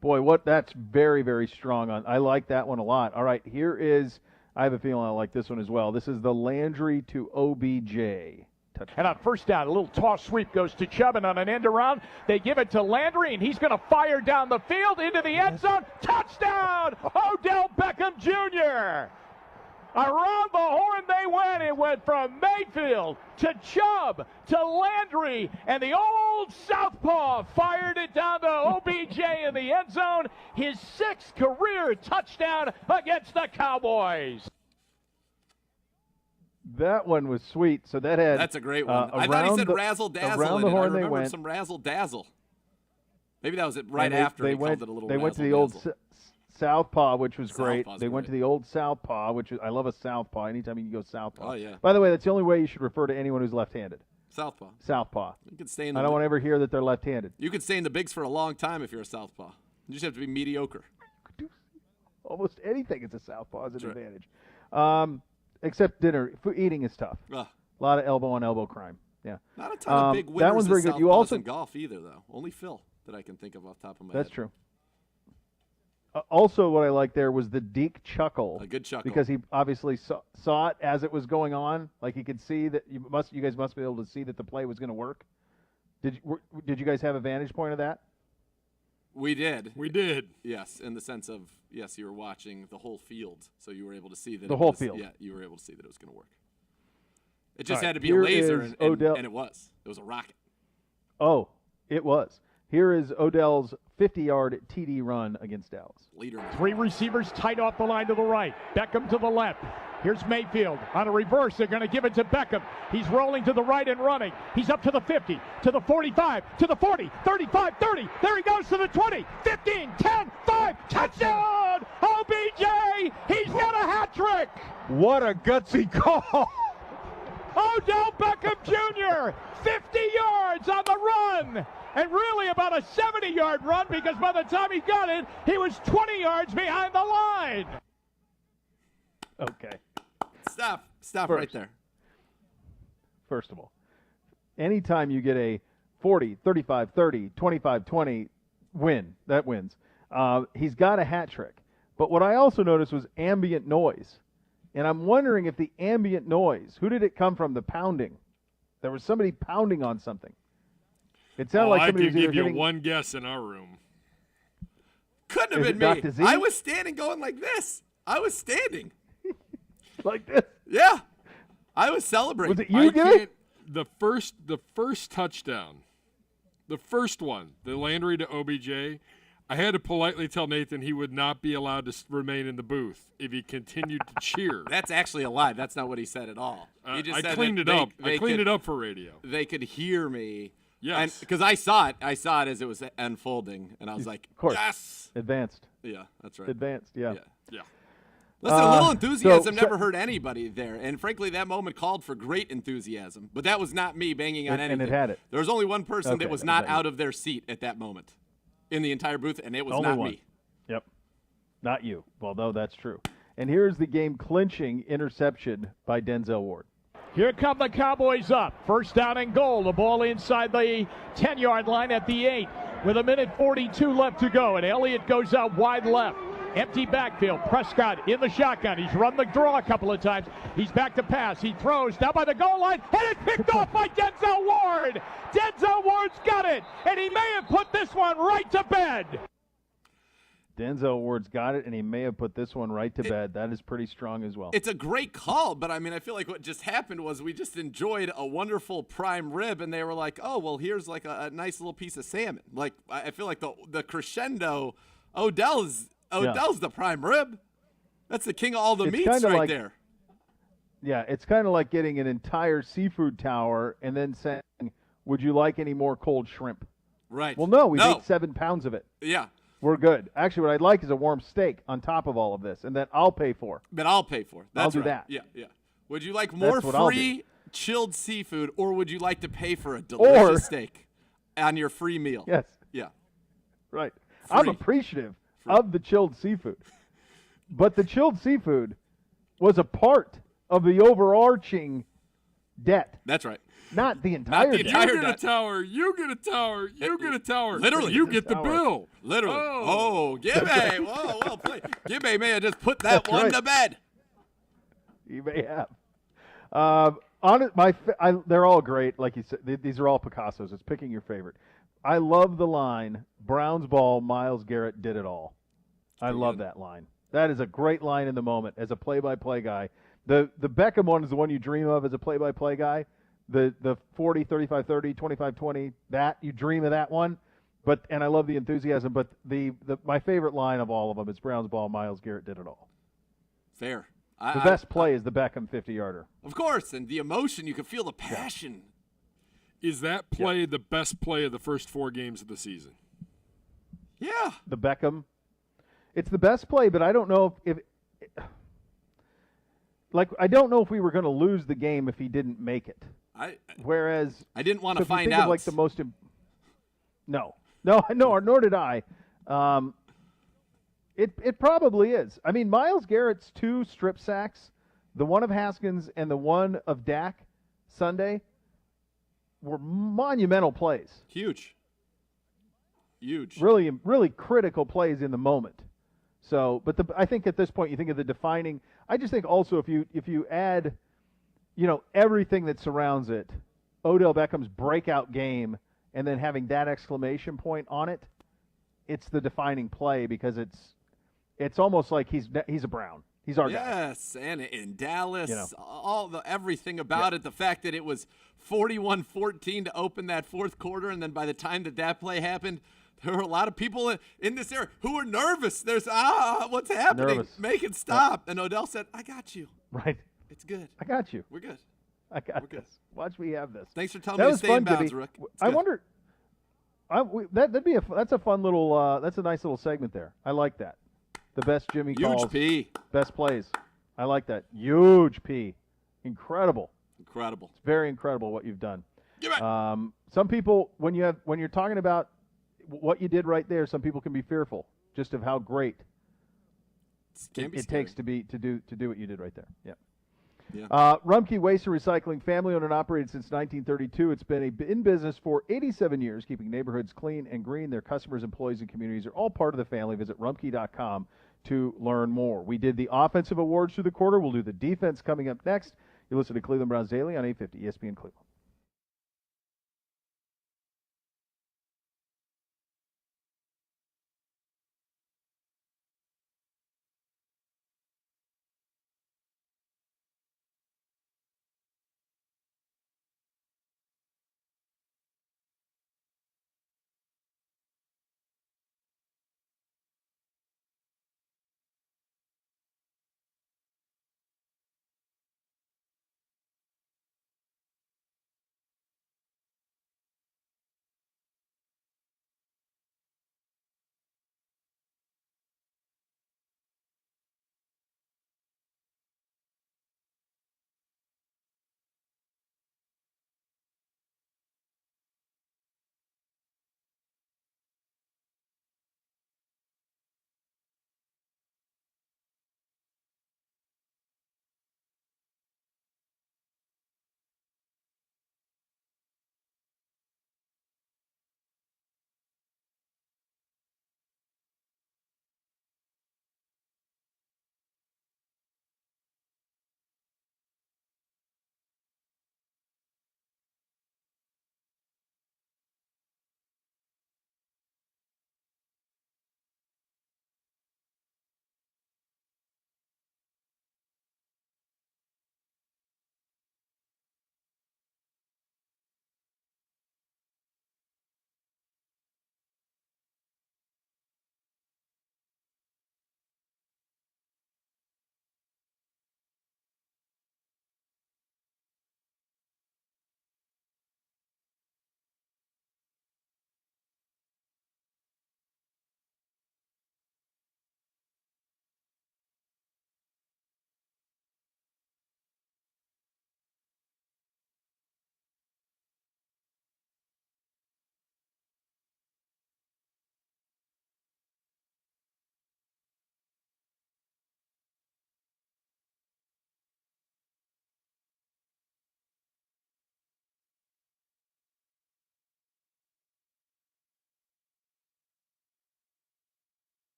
Boy, that's very, very strong. I like that one a lot. All right, here is, I have a feeling I like this one as well. This is the Landry to OBJ. Touchdown. And on first down, a little toss sweep goes to Chubb, and on an end around, they give it to Landry, and he's going to fire down the field into the end zone. Touchdown, Odell Beckham Jr. Around the horn they went. It went from Mayfield to Chubb to Landry, and the old southpaw fired it down to OBJ in the end zone. His 6th career touchdown against the Cowboys. That one was sweet. So that's a great one. I thought he said razzle dazzle. Around the horn I they remember went. some razzle dazzle. Maybe that was it right after he called it a little. They went to the old southpaw, which was great. They went to the old southpaw, which I love a southpaw. Anytime you can go southpaw. Oh yeah. By the way, that's the only way you should refer to anyone who's left-handed. Southpaw. Southpaw. You could stay in. I don't want to ever hear that they're left-handed. You could stay in the bigs for a long time if you're a southpaw. You just have to be mediocre. Almost anything is a southpaw is an advantage. Except eating is tough. A lot of elbow-on-elbow crime. Yeah. Not a ton of big winners. That one's very good. You also in golf either, though. Only Phil that I can think of off the top of my head. That's true. Also, what I liked there was the Deke chuckle. A good chuckle. Because he obviously saw it as it was going on. Like he could see that you guys must be able to see that the play was going to work. Did you guys have a vantage point of that? We did. We did. Yes, in the sense of, yes, you were watching the whole field, so you were able to see that the whole field. Yeah, you were able to see that it was going to work. It just had to be a laser, and it was. It was a rocket. Oh, it was. Here is Odell's 50-yard TD run against Dallas. Leader. 3 receivers tight off the line to the right. Beckham to the left. Here's Mayfield on a reverse. They're going to give it to Beckham. He's rolling to the right and running. He's up to the 50, to the 45, to the 40, 35, 30. There he goes to the 20, 15, 10, 5. Touchdown! OBJ! He's got a hat trick! What a gutsy call! Odell Beckham Jr., 50 yards on the run! And really about a 70-yard run, because by the time he got it, he was 20 yards behind the line. Okay. Stop right there. First of all, anytime you get a 40, 35, 30, 25, 20 win, that wins. He's got a hat trick. But what I also noticed was ambient noise. And I'm wondering if the ambient noise, who did it come from? The pounding. There was somebody pounding on something. It sounded like somebody was I could give you hitting... one guess in our room. Couldn't have been me. I was standing going like this. I was standing. Like this? Yeah. I was celebrating. Was it you, Gary? The first touchdown, the first one, the Landry to OBJ, I had to politely tell Nathan he would not be allowed to remain in the booth if he continued to cheer. That's actually a lie. That's not what he said at all. He just I said cleaned it up. I cleaned it up for radio. They could hear me. Yes. Because I saw it. I saw it as it was unfolding, and I was like, of course. Yes. Advanced. Yeah, that's right. Advanced, yeah. Listen, a little enthusiasm never hurt anybody there. And frankly, that moment called for great enthusiasm. But that was not me banging on anything. And it had it. There was only one person that was not out of their seat at that moment in the entire booth, and it was only not one. me. Yep. Not you, although that's true. And here's the game-clinching interception by Denzel Ward. Here come the Cowboys up. First down and goal. The ball inside the 10-yard line at the 8 with 1:42 left to go. And Elliott goes out wide left. Empty backfield. Prescott in the shotgun. He's run the draw a couple of times. He's back to pass. He throws down by the goal line, and it's picked off by Denzel Ward. Denzel Ward's got it, and he may have put this one right to bed. Denzel Ward's got it, and he may have put this one right to bed. That is pretty strong as well. It's a great call, but I mean, I feel like what just happened was we just enjoyed a wonderful prime rib, and they were like, oh, well, here's like a nice little piece of salmon. Like, I feel like the crescendo, Odell's the prime rib. That's the king of all the meats right there. Yeah, it's kind of like getting an entire seafood tower and then saying, would you like any more cold shrimp? Right. Well, no, we ate 7 pounds of it. Yeah. We're good. Actually, what I'd like is a warm steak on top of all of this, and that I'll pay for. That I'll pay for. That's I'll do right. that. Yeah. Would you like more free chilled seafood, or would you like to pay for a delicious steak on your free meal? Yes. Yeah. Right. I'm appreciative of the chilled seafood. But the chilled seafood, was a part of the overarching debt. That's right. Not the entire the debt. entire You get a debt. tower. You get a tower. You get a tower. Literally. You get the Tower. bill. Literally. Oh. Gibby. Whoa, well played. Gibby may have just put that one right. to bed. You may have. They're all great. Like you said, these are all Picassos. It's picking your favorite. I love the line, Browns ball, Myles Garrett did it all. I love that line. That is a great line in the moment as a play-by-play guy. The Beckham one is the one you dream of as a play-by-play guy. The 40, 35, 30, 25, 20, that you dream of that one. And I love the enthusiasm. But my favorite line of all of them is Browns ball, Myles Garrett did it all. Fair. The best play is the Beckham 50-yarder. Of course, and the emotion, you can feel the passion. Is that play the best play of the first 4 games of the season? Yeah. The Beckham. It's the best play, but I don't know if I don't know if we were going to lose the game if he didn't make it. Whereas I didn't want to if you find think of, out. like the most no, nor did I. It probably is. I mean, Myles Garrett's 2 strip sacks, the one of Haskins and the one of Dak Sunday, were monumental plays. Huge. Really, really critical plays in the moment. So, but I think at this point you think of the defining. I just think also if you add, everything that surrounds it, Odell Beckham's breakout game, and then having that exclamation point on it, it's the defining play because it's almost like he's a Brown. He's our guy. Yes, and in Dallas, everything about it, the fact that it was 41-14 to open that fourth quarter, and then by the time that play happened, there were a lot of people in this area who were nervous. There's, what's happening? Nervous. Make it stop. And Odell said, I got you. Right. It's good. I got you. We're good. I got We're this. Watch me have this. Thanks for telling That me to was stay fun, in bounds, Gibby. Rook. I wonder. That's a fun little. That's a nice little segment there. I like that. The best Jimmy calls. Huge P. Best plays. I like that. Huge P. Incredible. Incredible. It's very incredible what you've done. Give it. Some people, when you're talking about what you did right there, some people can be fearful just of how great it takes to do what you did right there. Yeah. Rumpke Waste and Recycling, family-owned and operated since 1932. It's been in business for 87 years, keeping neighborhoods clean and green. Their customers, employees, and communities are all part of the family. Visit rumpke.com to learn more. We did the offensive awards through the quarter. We'll do the defense coming up next. You listen to Cleveland Browns Daily on 850 ESPN Cleveland.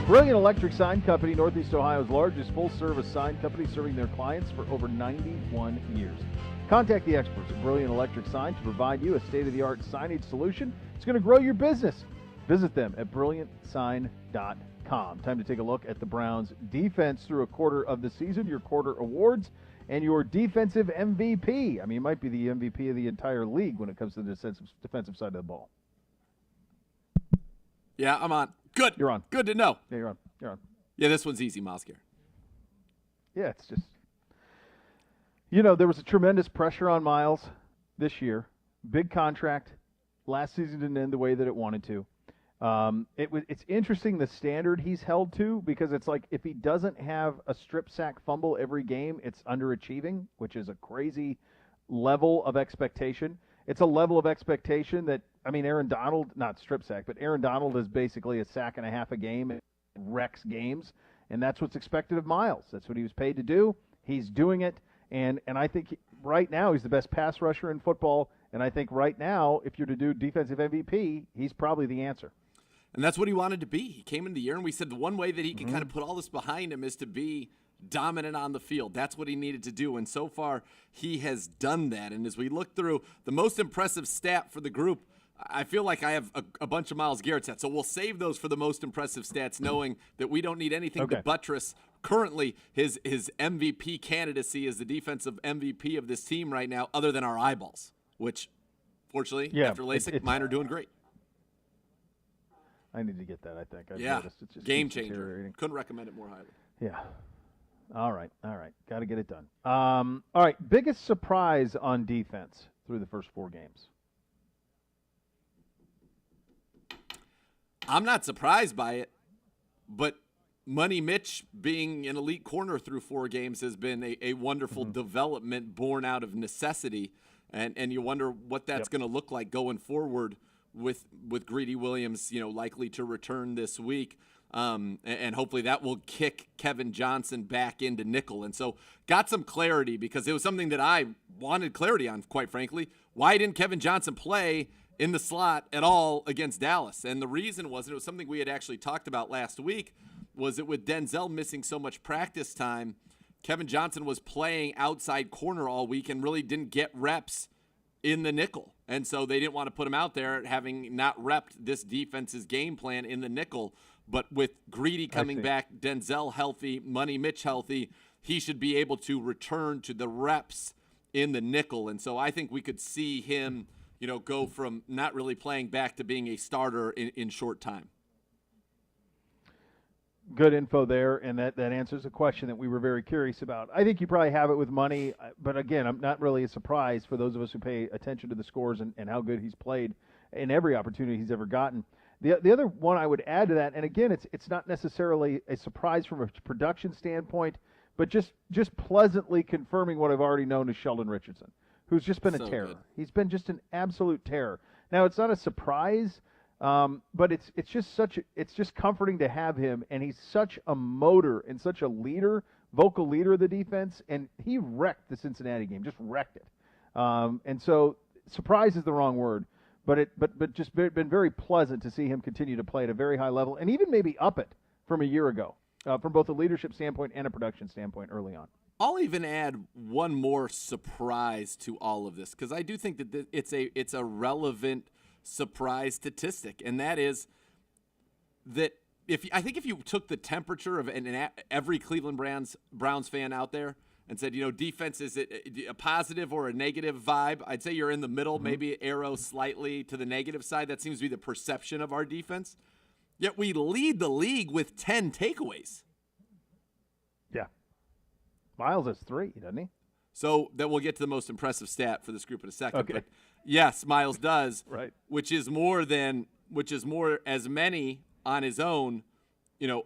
Brilliant Electric Sign Company, Northeast Ohio's largest full-service sign company, serving their clients for over 91 years. Contact the experts at Brilliant Electric Sign to provide you a state-of-the-art signage solution. It's going to grow your business. Visit them at brilliantsign.com. Time to take a look at the Browns' defense through a quarter of the season, your quarter awards, and your defensive MVP. I mean, you might be the MVP of the entire league when it comes to the defensive side of the ball. Yeah, I'm on. Good. You're on. Good to know. Yeah, you're on. You're on. Yeah, this one's easy, Miles Garrett. Yeah, it's just, there was a tremendous pressure on Miles this year. Big contract. Last season didn't end the way that it wanted to. It's interesting the standard he's held to, because it's like if he doesn't have a strip sack fumble every game, it's underachieving, which is a crazy level of expectation. It's a level of expectation that, Aaron Donald, not strip sack, but Aaron Donald is basically a sack and a half a game, wrecks games, and that's what's expected of Miles. That's what he was paid to do. He's doing it, and I think right now he's the best pass rusher in football, and I think right now, if you're to do defensive MVP, he's probably the answer. And that's what he wanted to be. He came into the year, and we said the one way that he can kind of put all this behind him is to be dominant on the field. That's what he needed to do, and so far he has done that. And as we look through the most impressive stat for the group, I feel like I have a bunch of Miles Garrett stats, so we'll save those for the most impressive stats, knowing that we don't need anything to buttress currently his MVP candidacy as the defensive MVP of this team right now, other than our eyeballs, which, fortunately, after LASIK, mine are doing great. I need to get that, I think. I've noticed. It's just game changer. Couldn't recommend it more highly. Yeah. All right. Got to get it done. All right, biggest surprise on defense through the first 4 games? I'm not surprised by it, but Money Mitch being an elite corner through 4 games has been a wonderful development born out of necessity, and you wonder what that's going to look like going forward with Greedy Williams, likely to return this week. And hopefully that will kick Kevin Johnson back into nickel. And so got some clarity, because it was something that I wanted clarity on, quite frankly. Why didn't Kevin Johnson play in the slot at all against Dallas? And the reason was, and it was something we had actually talked about last week, was that with Denzel missing so much practice time, Kevin Johnson was playing outside corner all week and really didn't get reps in the nickel. And so they didn't want to put him out there having not repped this defense's game plan in the nickel. But with Greedy coming back, Denzel healthy, Money Mitch healthy, he should be able to return to the reps in the nickel. And so I think we could see him, go from not really playing back to being a starter in short time. Good info there, and that answers a question that we were very curious about. I think you probably have it with Money, but again, I'm not really a surprise for those of us who pay attention to the scores and how good he's played in every opportunity he's ever gotten. The other one I would add to that, and again, it's not necessarily a surprise from a production standpoint, but just pleasantly confirming what I've already known is Sheldon Richardson, who's just been a terror. Good. He's been just an absolute terror. Now, it's not a surprise, but it's just comforting to have him, and he's such a motor and such a leader, vocal leader of the defense, and he wrecked the Cincinnati game, just wrecked it. And so, surprise is the wrong word. But just been very pleasant to see him continue to play at a very high level, and even maybe up it from a year ago, from both a leadership standpoint and a production standpoint early on. I'll even add one more surprise to all of this, because I do think that it's a relevant surprise statistic, and that is that I think if you took the temperature of every Cleveland Browns fan out there and said, defense, is it a positive or a negative vibe? I'd say you're in the middle, maybe arrow slightly to the negative side. That seems to be the perception of our defense. Yet we lead the league with 10 takeaways. Yeah. Miles has 3, doesn't he? So then we'll get to the most impressive stat for this group in a second. Okay. But yes, Miles does. Right. Which is more as many on his own,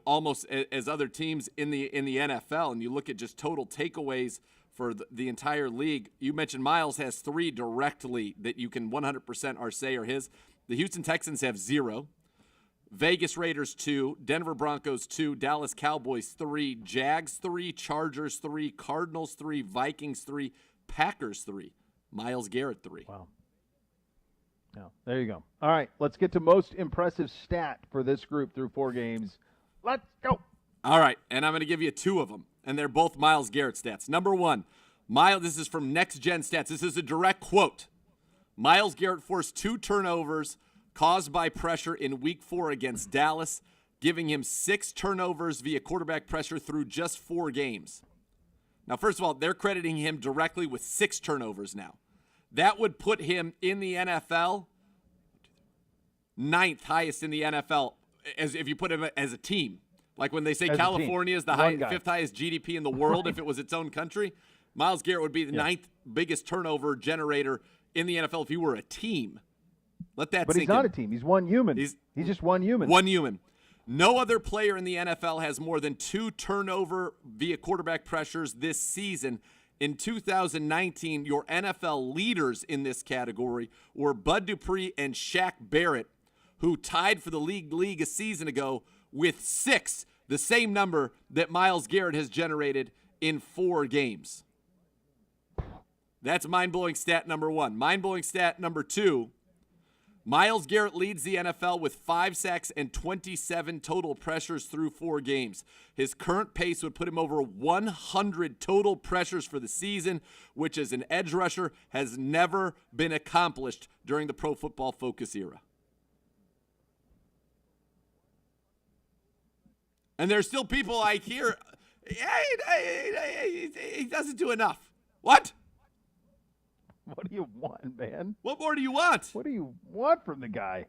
almost as other teams in the NFL. And you look at just total takeaways for the entire league. You mentioned Miles has 3 directly that you can 100% say are his. The Houston Texans have 0. Vegas Raiders 2, Denver Broncos 2, Dallas Cowboys 3, Jags 3, Chargers 3, Cardinals 3, Vikings 3, Packers 3, Miles Garrett 3. Wow. Yeah, there you go. All right, let's get to most impressive stat for this group through 4 games. Let's go. All right, and I'm going to give you two of them, and they're both Myles Garrett stats. Number one, this is from Next Gen Stats. This is a direct quote. Myles Garrett forced 2 turnovers caused by pressure in Week 4 against Dallas, giving him 6 turnovers via quarterback pressure through just 4 games. Now, first of all, they're crediting him directly with 6 turnovers now. That would put him in the NFL 9th highest in the NFL, as if you put him as a team. Like when they say As California is the 5th highest GDP in the world, if it was its own country, Myles Garrett would be the 9th biggest turnover generator in the NFL if he were a team. Let that But sink he's not in. a team. He's one human. He's just one human. One human. No other player in the NFL has more than 2 turnover via quarterback pressures this season. In 2019, your NFL leaders in this category were Bud Dupree and Shaq Barrett, who tied for the league a season ago with 6, the same number that Myles Garrett has generated in 4 games. That's mind-blowing stat number 1. Mind-blowing stat number 2, Myles Garrett leads the NFL with 5 sacks and 27 total pressures through 4 games. His current pace would put him over 100 total pressures for the season, which as an edge rusher has never been accomplished during the Pro Football Focus era. And there's still people I hear, he doesn't do enough. What? What do you want, man? What more do you want? What do you want from the guy?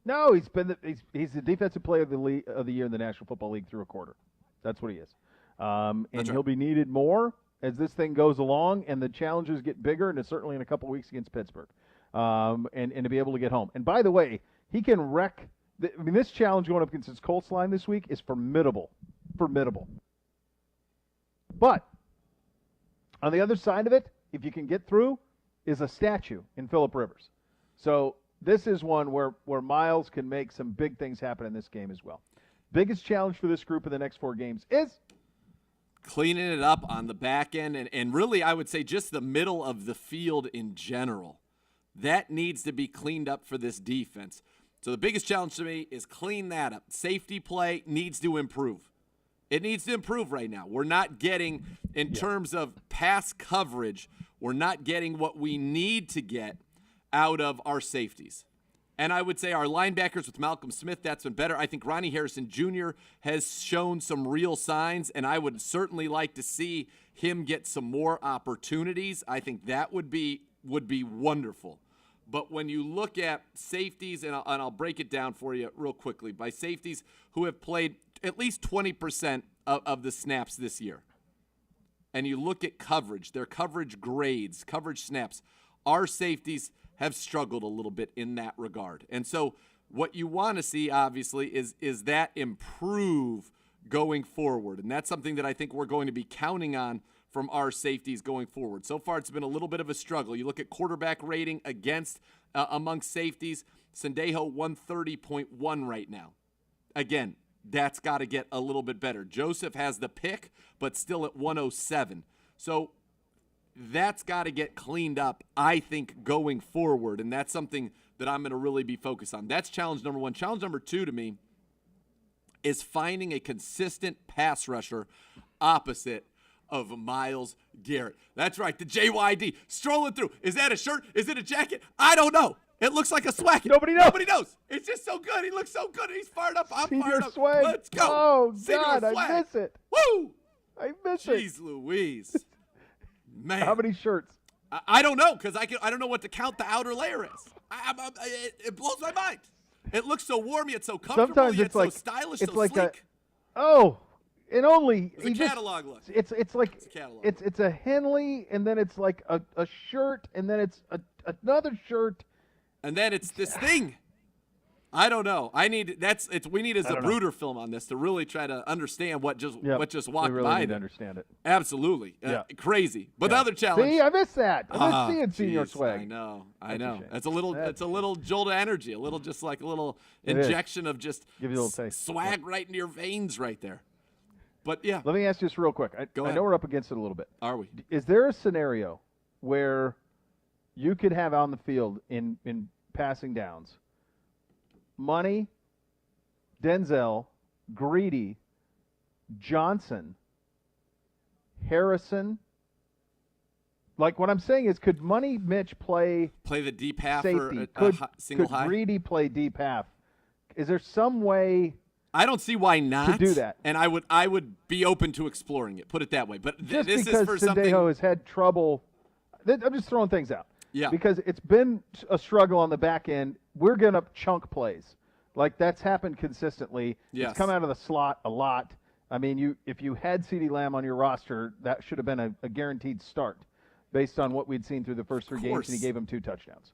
No, he's the defensive player of the year in the National Football League through a quarter. That's what he is. And he'll be needed more as this thing goes along and the challenges get bigger, and certainly in a couple weeks against Pittsburgh, and to be able to get home. And by the way, he can wreck. This challenge going up against his Colts line this week is formidable. But on the other side of it, if you can get through, is a statue in Phillip Rivers. So this is one where Myles can make some big things happen in this game as well. Biggest challenge for this group in the next 4 games is cleaning it up on the back end, and really I would say just the middle of the field in general. That needs to be cleaned up for this defense. So the biggest challenge to me is clean that up. Safety play needs to improve. It needs to improve right now. We're not getting, in terms of pass coverage, we're not getting what we need to get out of our safeties. And I would say our linebackers with Malcolm Smith, that's been better. I think Ronnie Harrison Jr. has shown some real signs, and I would certainly like to see him get some more opportunities. I think that would be wonderful. But when you look at safeties, and I'll break it down for you real quickly, by safeties who have played at least 20% of the snaps this year, and you look at coverage, their coverage grades, coverage snaps, our safeties have struggled a little bit in that regard. And so what you want to see, obviously, is that improve going forward. And that's something that I think we're going to be counting on from our safeties going forward. So far, it's been a little bit of a struggle. You look at quarterback rating against amongst safeties, Sendejo 130.1 right now. Again, that's got to get a little bit better. Joseph has the pick, but still at 107. So that's got to get cleaned up, I think, going forward, and that's something that I'm going to really be focused on. That's challenge number 1. Challenge number 2 to me is finding a consistent pass rusher opposite of Myles Garrett. That's right, the JYD strolling through. Is that a shirt? Is it a jacket? I don't know. It looks like a swag. Nobody knows. It's just so good. He looks so good. He's fired up. I'm Senior fired up. swag. Let's go. Oh, Senior God, swag. I miss it. Woo! I miss it. Jeez Louise. Man. How many shirts? I don't know, because I don't know what to count the outer layer as. It blows my mind. It looks so warm yet so comfortable. Sometimes yet it's like so stylish, it's so like sleek. and only It's a catalog look. It's like It's a catalog. it's a Henley, and then it's like a shirt, and then it's another shirt, and then it's this thing. I don't know. We need a Zapruder film on this to really try to understand what just walked really by. Need to there. understand it. Absolutely. Crazy. But the other challenge. See, I miss that. I miss seeing senior swag. I know. That's a shame. It's a little jolt of energy, a little just like a little injection of just give you a little taste. Swag right into your veins right there. But yeah. Let me ask you this real quick. I know we're up against it a little bit. Are we? Is there a scenario where you could have on the field in passing downs Money, Denzel, Greedy, Johnson, Harrison. Like, what I'm saying is, could Money Mitch play the deep half safety? or Could high? Greedy play deep half? Is there some way? I don't see why not to do that? And I would be open to exploring it. Put it that way. But Just this because is for Sendejo something. has had trouble. I'm just throwing things out. Yeah. Because it's been a struggle on the back end. We're going to chunk plays. Like, that's happened consistently. Yes. It's come out of the slot a lot. I mean, if you had CeeDee Lamb on your roster, that should have been a guaranteed start based on what we'd seen through the first 3 games, and he gave him 2 touchdowns.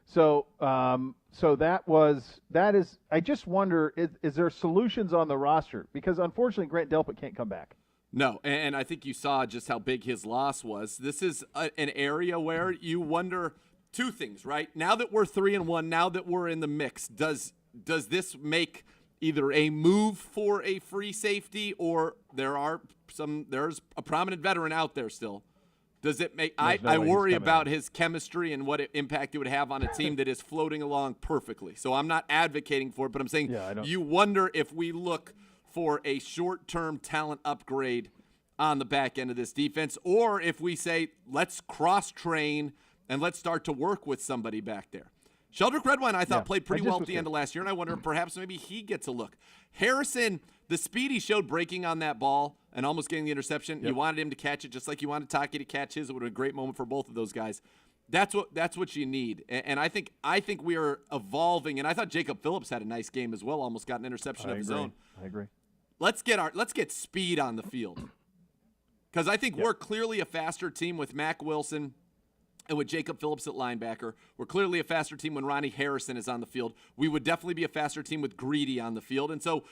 So that is. I just wonder, is there solutions on the roster? Because unfortunately, Grant Delpit can't come back. No, and I think you saw just how big his loss was. This is an area where you wonder 2 things, right? Now that we're 3-1, now that we're in the mix, does this make either a move for a free safety, or there's a prominent veteran out there still? Does it make? I worry about his chemistry and what impact it would have on a team that is floating along perfectly. So I'm not advocating for it, but I'm saying you wonder if we look for a short-term talent upgrade on the back end of this defense, or if we say let's cross-train and let's start to work with somebody back there. Sheldrick Redwine, I thought, played pretty well at the end of last year, and I wonder if perhaps maybe he gets a look. Harrison, the speed he showed breaking on that ball and almost getting the interception, you wanted him to catch it just like you wanted Taki to catch his. It would have been a great moment for both of those guys. That's what you need, and I think we are evolving. And I thought Jacob Phillips had a nice game as well, almost got an interception of his own. I agree. Let's get speed on the field, because I think we're clearly a faster team with Mack Wilson and with Jacob Phillips at linebacker. We're clearly a faster team when Ronnie Harrison is on the field. We would definitely be a faster team with Greedy on the field. And so,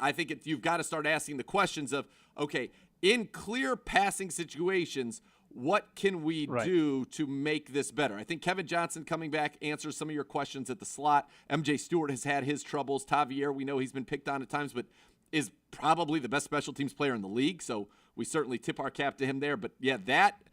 I think you've got to start asking the questions of, okay, in clear passing situations, what can we do to make this better? I think Kevin Johnson coming back answers some of your questions at the slot. MJ Stewart has had his troubles. Tavier, we know he's been picked on at times, but is probably the best special teams player in the league. So we certainly tip our cap to him there. But, that –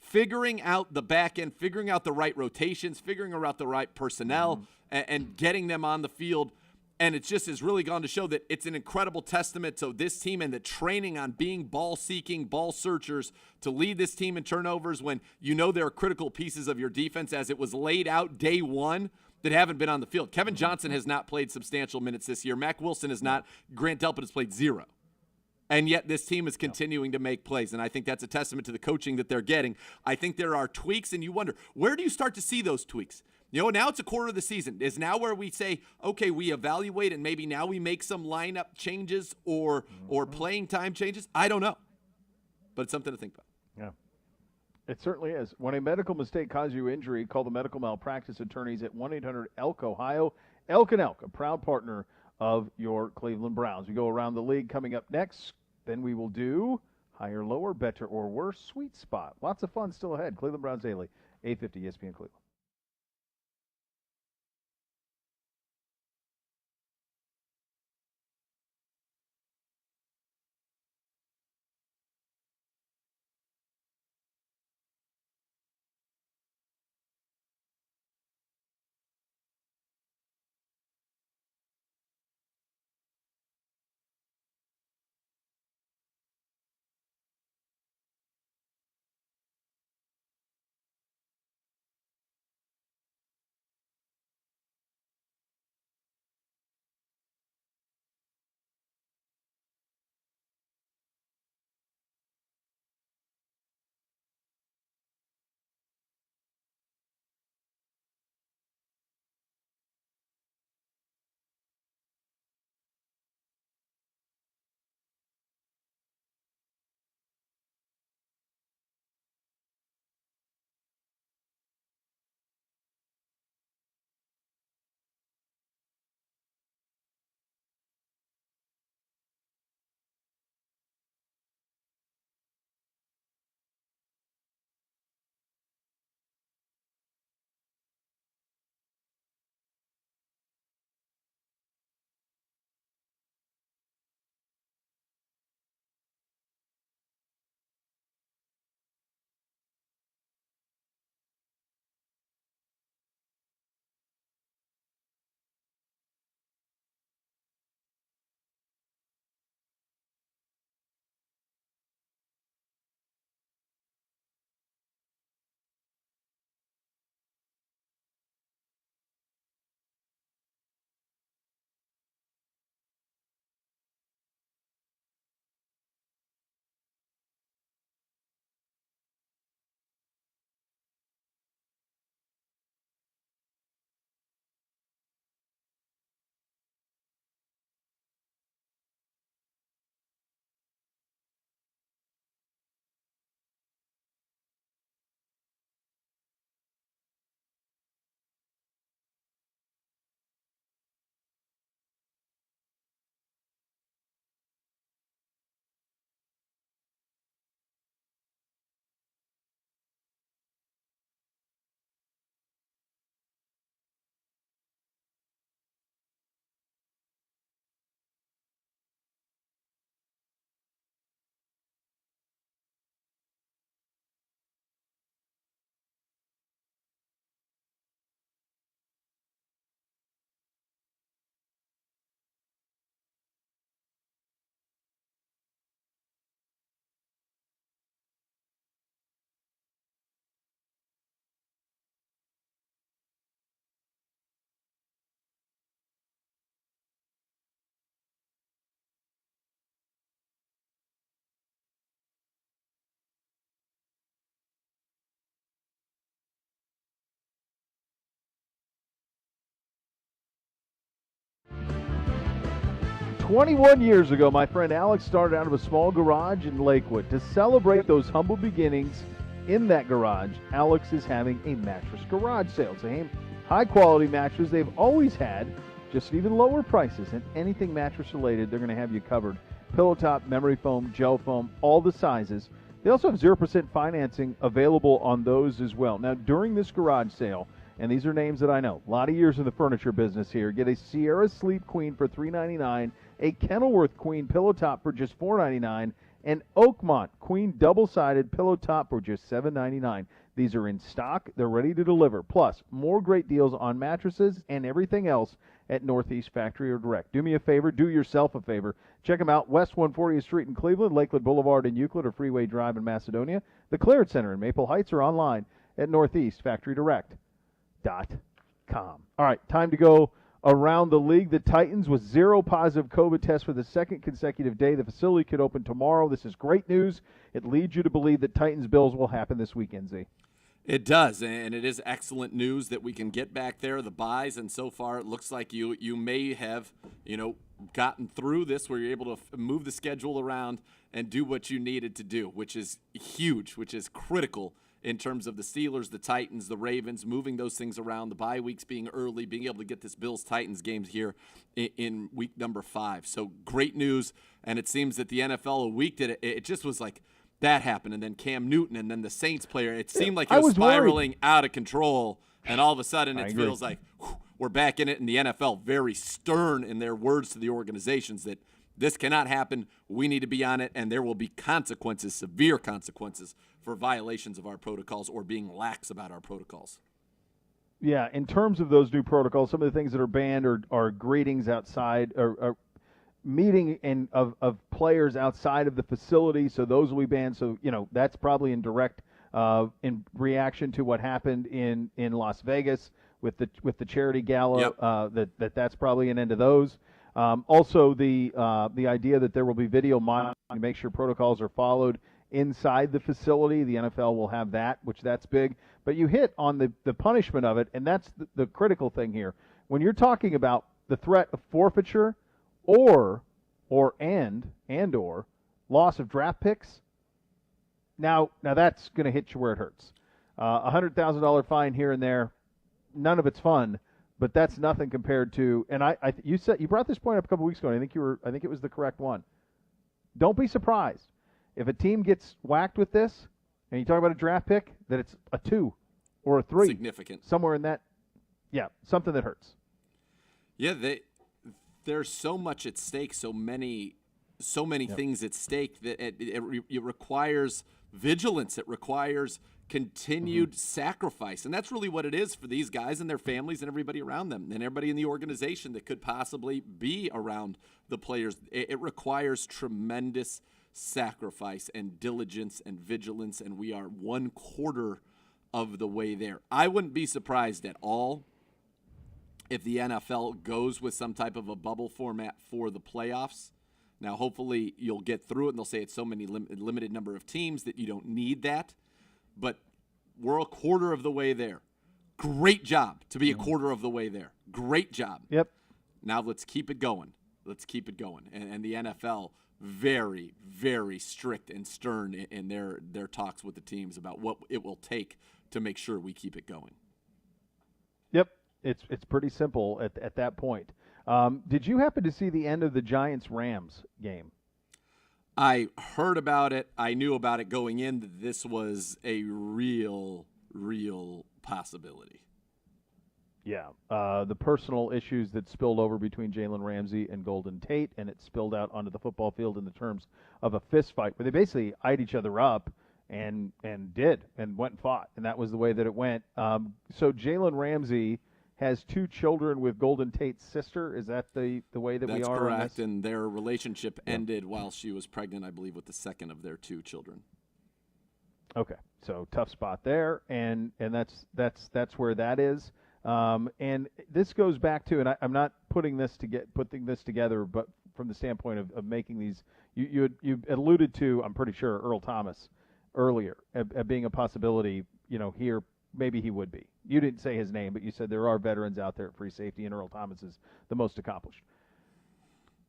figuring out the back end, figuring out the right rotations, figuring out the right personnel, and getting them on the field. And it just has really gone to show that it's an incredible testament to this team and the training on being ball-seeking, ball searchers to lead this team in turnovers when you know there are critical pieces of your defense as it was laid out day one that haven't been on the field. Kevin Johnson has not played substantial minutes this year. Mack Wilson has not. Grant Delpit has played 0. And yet this team is continuing to make plays, and I think that's a testament to the coaching that they're getting. I think there are tweaks, and you wonder, where do you start to see those tweaks? Now it's a quarter of the season. Is now where we say, okay, we evaluate, and maybe now we make some lineup changes or playing time changes? I don't know. But it's something to think about. Yeah. It certainly is. When a medical mistake causes you injury, call the medical malpractice attorneys at 1-800-ELK, Ohio. Elk & Elk, a proud partner of your Cleveland Browns. We go around the league coming up next. Then we will do higher, lower, better, or worse, sweet spot. Lots of fun still ahead. Cleveland Browns Daily, 850 ESPN Cleveland. 21 years ago, my friend Alex started out of a small garage in Lakewood. To celebrate those humble beginnings in that garage, Alex is having a mattress garage sale. It's a high-quality mattress they've always had, just at even lower prices. And anything mattress-related, they're going to have you covered. Pillow top, memory foam, gel foam, all the sizes. They also have 0% financing available on those as well. Now, during this garage sale, and these are names that I know, a lot of years in the furniture business here, get a Sierra Sleep Queen for $399, a Kenilworth Queen pillow top for just $499, and Oakmont Queen double-sided pillow top for just $799. These are in stock. They're ready to deliver. Plus, more great deals on mattresses and everything else at Northeast Factory or Direct. Do me a favor. Do yourself a favor. Check them out, West 140th Street in Cleveland, Lakewood Boulevard in Euclid, or Freeway Drive in Macedonia, the Clearance Center in Maple Heights, or online at northeastfactorydirect.com. All right, time to go around the league. The Titans with 0 positive COVID tests for the second consecutive day. The facility could open tomorrow. This is great news. It leads you to believe that Titans-Bills will happen this weekend, Z. It does, and it is excellent news that we can get back there, the buys, and so far it looks like you may have, gotten through this where you're able to move the schedule around and do what you needed to do, which is huge, which is critical in terms of the Steelers, the Titans, the Ravens, moving those things around, the bye weeks being early, being able to get this Bills-Titans game here in week number 5. So great news, and it seems that the NFL a week did it just was like that happened, and then Cam Newton, and then the Saints player. It seemed like it was spiraling out of control, and all of a sudden it feels like we're back in it, and the NFL very stern in their words to the organizations that this cannot happen. We need to be on it, and there will be consequences, severe consequences, for violations of our protocols or being lax about our protocols. Yeah, in terms of those new protocols, some of the things that are banned are greetings outside, or meeting of players outside of the facility, so those will be banned. So, that's probably in direct in reaction to what happened in Las Vegas with the charity gala. Yep. That's probably an end of those. Also, the idea that there will be video monitoring to make sure protocols are followed inside the facility. The NFL will have that, which that's big. But you hit on the punishment of it, and that's the critical thing here. When you're talking about the threat of forfeiture or loss of draft picks, now that's going to hit you where it hurts. $100,000 fine here and there, none of it's fun. But that's nothing compared to, and you brought this point up a couple weeks ago, and I think it was the correct one. Don't be surprised if a team gets whacked with this, and you talk about a draft pick, that it's a 2 or a 3. Significant. Somewhere in that, something that hurts. Yeah, there's so much at stake, so many things at stake that it requires vigilance. It requires continued sacrifice, and that's really what it is for these guys and their families and everybody around them and everybody in the organization that could possibly be around the players. It requires tremendous sacrifice and diligence and vigilance, and we are 1/4 of the way there. I wouldn't be surprised at all if the NFL goes with some type of a bubble format for the playoffs. Now, hopefully you'll get through it, and they'll say it's so many limited number of teams that you don't need that. But we're 1/4 of the way there. Great job to be 1/4 of the way there. Great job. Yep. Now let's keep it going. Let's keep it going. And the NFL, very, very strict and stern in their talks with the teams about what it will take to make sure we keep it going. Yep. It's pretty simple at that point. Did you happen to see the end of the Giants-Rams game? I heard about it. I knew about it going in that this was a real possibility. Yeah. The personal issues that spilled over between Jalen Ramsey and Golden Tate, and it spilled out onto the football field in the terms of a fist fight where they basically eyed each other up and went and fought, and that was the way that it went. So Jalen Ramsey has 2 children with Golden Tate's sister. Is that the way that we are? That's correct, and their relationship ended while she was pregnant, I believe, with the second of their 2 children. Okay, so tough spot there, and that's where that is. And this goes back to, and I'm not putting this together, but from the standpoint of making these, you alluded to, I'm pretty sure, Earl Thomas earlier being a possibility. Here maybe he would be. You didn't say his name, but you said there are veterans out there at free safety, and Earl Thomas is the most accomplished.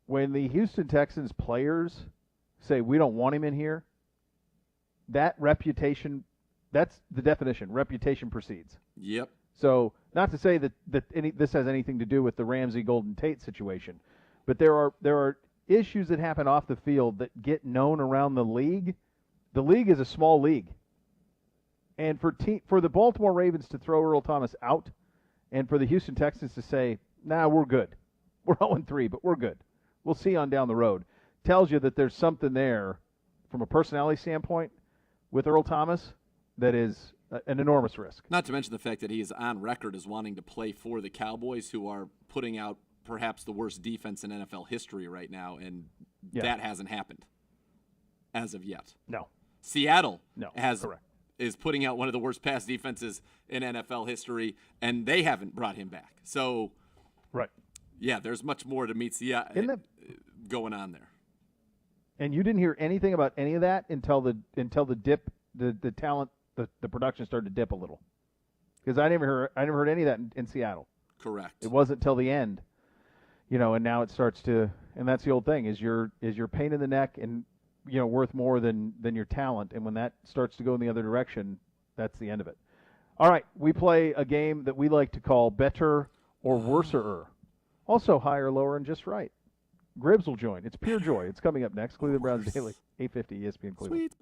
when the Houston Texans players say we don't want him in here, that reputation, that's the definition. Reputation precedes. Yep. So not to say that this has anything to do with the Ramsey Golden Tate situation, but there are issues that happen off the field that get known around the league. The league is a small league, and for the Baltimore Ravens to throw Earl Thomas out, and for the Houston Texans to say, "Nah, we're good. We're 0-3, but we're good. We'll see on down the road," tells you that there's something there from a personality standpoint with Earl Thomas that is an enormous risk. Not to mention the fact that he is on record as wanting to play for the Cowboys, who are putting out perhaps the worst defense in NFL history right now, and that hasn't happened as of yet. No. Seattle correct. is putting out one of the worst pass defenses in NFL history, and they haven't brought him back. So, right. Yeah, there's much more to meet going on there. And you didn't hear anything about any of that until the dip, the talent, the production started to dip a little. Because I never heard any of that in Seattle. Correct. It wasn't till the end, and now it starts to, and that's the old thing, is your pain in the neck and worth more than your talent, and when that starts to go in the other direction, that's the end of it. All right, we play a game that we like to call Better or Worser. Also higher, lower, and just right. Gribbs will join. It's pure joy. It's coming up next. Cleveland Browns Daily, 850 ESPN Cleveland. Sweet.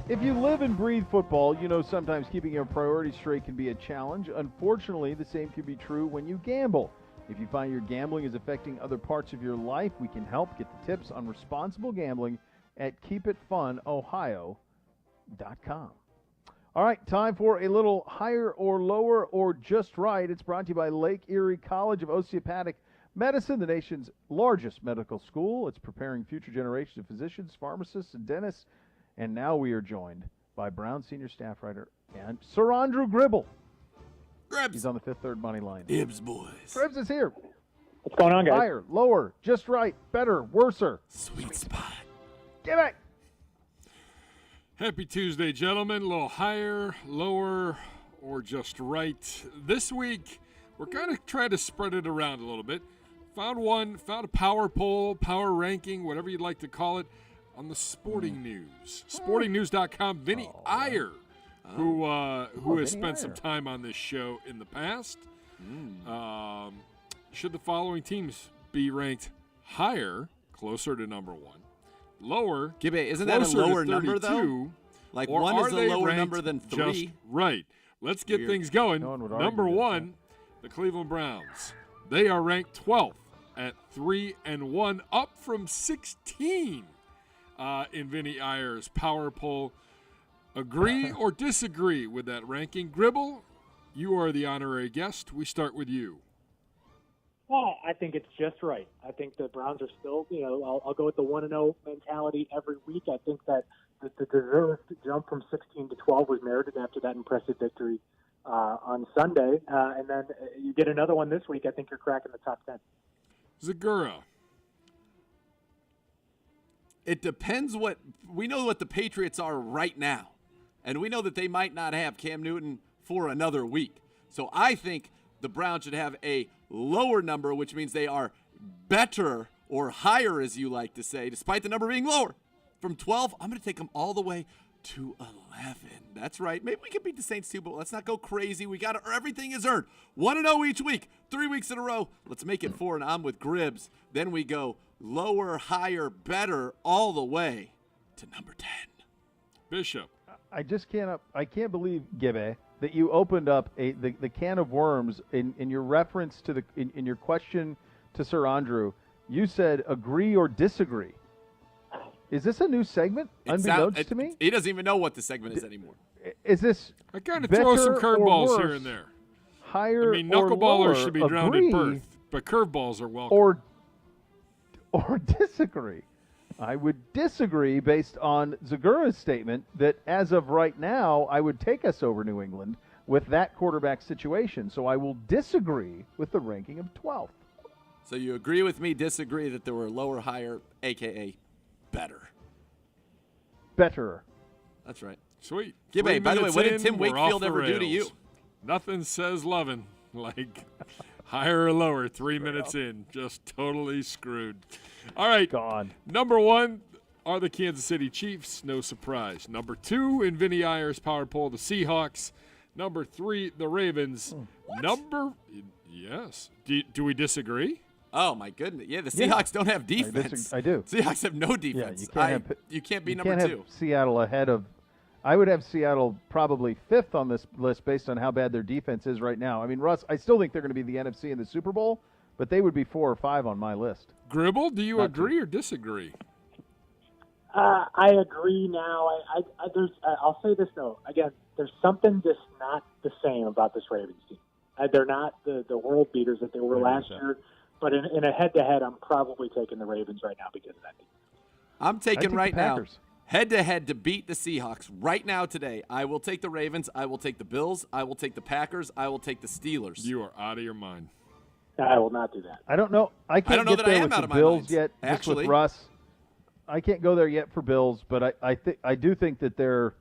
If you live and breathe football, you know sometimes keeping your priorities straight can be a challenge. Unfortunately, the same can be true when you gamble. If you find your gambling is affecting other parts of your life, we can help. Get the tips on responsible gambling at keepitfunohio.com. All right, time for a little higher or lower or just right. It's brought to you by Lake Erie College of Osteopathic Medicine, the nation's largest medical school. It's preparing future generations of physicians, pharmacists, and dentists. And now we are joined by Brown senior staff writer and Sir Andrew Gribble. Gribs. He's on the Fifth Third money line. Dibs, boys. Gribs is here. What's going on, guys? Higher, lower, just right, better, worser. Sweet spot. Give it. Happy Tuesday, gentlemen. A little higher, lower, or just right. This week, we're kind of trying to spread it around a little bit. Found a power poll, power ranking, whatever you'd like to call it, on the Sporting News. SportingNews.com. Vinny Iyer, who has spent some time on this show in the past. Should the following teams be ranked higher, closer to number one, lower, Gibby, isn't that a lower number, though? Like, or one is are a they lower ranked number than three? Just right. Let's get Weird. things going. No one would Number argue against one, the Cleveland Browns. They are ranked 12th at 3-1, up from 16 in Vinny Iyer's power poll. Agree or disagree with that ranking? Gribble, you are the honorary guest. We start with you. Well, I think it's just right. I think the Browns are still, I'll go with the 1-0 mentality every week. I think that the deserved jump from 16 to 12 was merited after that impressive victory on Sunday. And then you get another one this week. I think you're cracking the top 10. Zegura. It depends we know what the Patriots are right now. And we know that they might not have Cam Newton for another week. So I think the Browns should have a lower number, which means they are better or higher, as you like to say, despite the number being lower. From 12, I'm going to take them all the way to 11. That's right. Maybe we can beat the Saints too, but let's not go crazy. We got everything is earned. 1-0 each week, 3 weeks in a row. Let's make it 4, and I'm with Gribbs. Then we go lower, higher, better, all the way to number 10. Bishop. I can't believe, Gibby, that you opened up the can of worms in your reference to in your question to Sir Andrew. You said agree or disagree. Is this a new segment, unbeknownst to me? He doesn't even know what the segment is anymore. Is this I kind of throw some curveballs here and there. Higher I mean, or knuckleballers lower, should be drowned agree, at birth, but curveballs are welcome. Or disagree. I would disagree based on Zegura's statement that as of right now, I would take us over New England with that quarterback situation. So I will disagree with the ranking of 12th. So you agree with me, disagree that there were lower, higher, a.k.a. better. Better. That's right. Sweet. Gibby, by the way, what did Tim we're Wakefield off the ever do to rails. you? Nothing says loving like higher or lower 3 minutes in. Just totally screwed. All right. Gone. Number one are the Kansas City Chiefs. No surprise. Number two in Vinny Iyer's power poll, the Seahawks. Number three, the Ravens. Yes. Do we disagree? Oh, my goodness. Yeah, the Seahawks don't have defense. I do. Seahawks have no defense. You can't be number two. Have Seattle ahead of. I would have Seattle probably 5th on this list based on how bad their defense is right now. I mean, Russ, I still think they're going to be the NFC in the Super Bowl, but they would be 4 or 5 on my list. Gribble, do you agree or disagree? I agree now. I'll say this, though. Again, there's something just not the same about this Ravens team. They're not the world beaters that they were last year. But in a head-to-head, I'm probably taking the Ravens right now because of that team. I'm taking right now, Packers. head-to-head to beat the Seahawks right now today. I will take the Ravens. I will take the Bills. I will take the Packers. I will take the Steelers. You are out of your mind. I will not do that. I don't know. I don't know get that there I am with out the of my Bills mind, yet. Just actually. with Russ, I can't go there yet for Bills, but I do think that their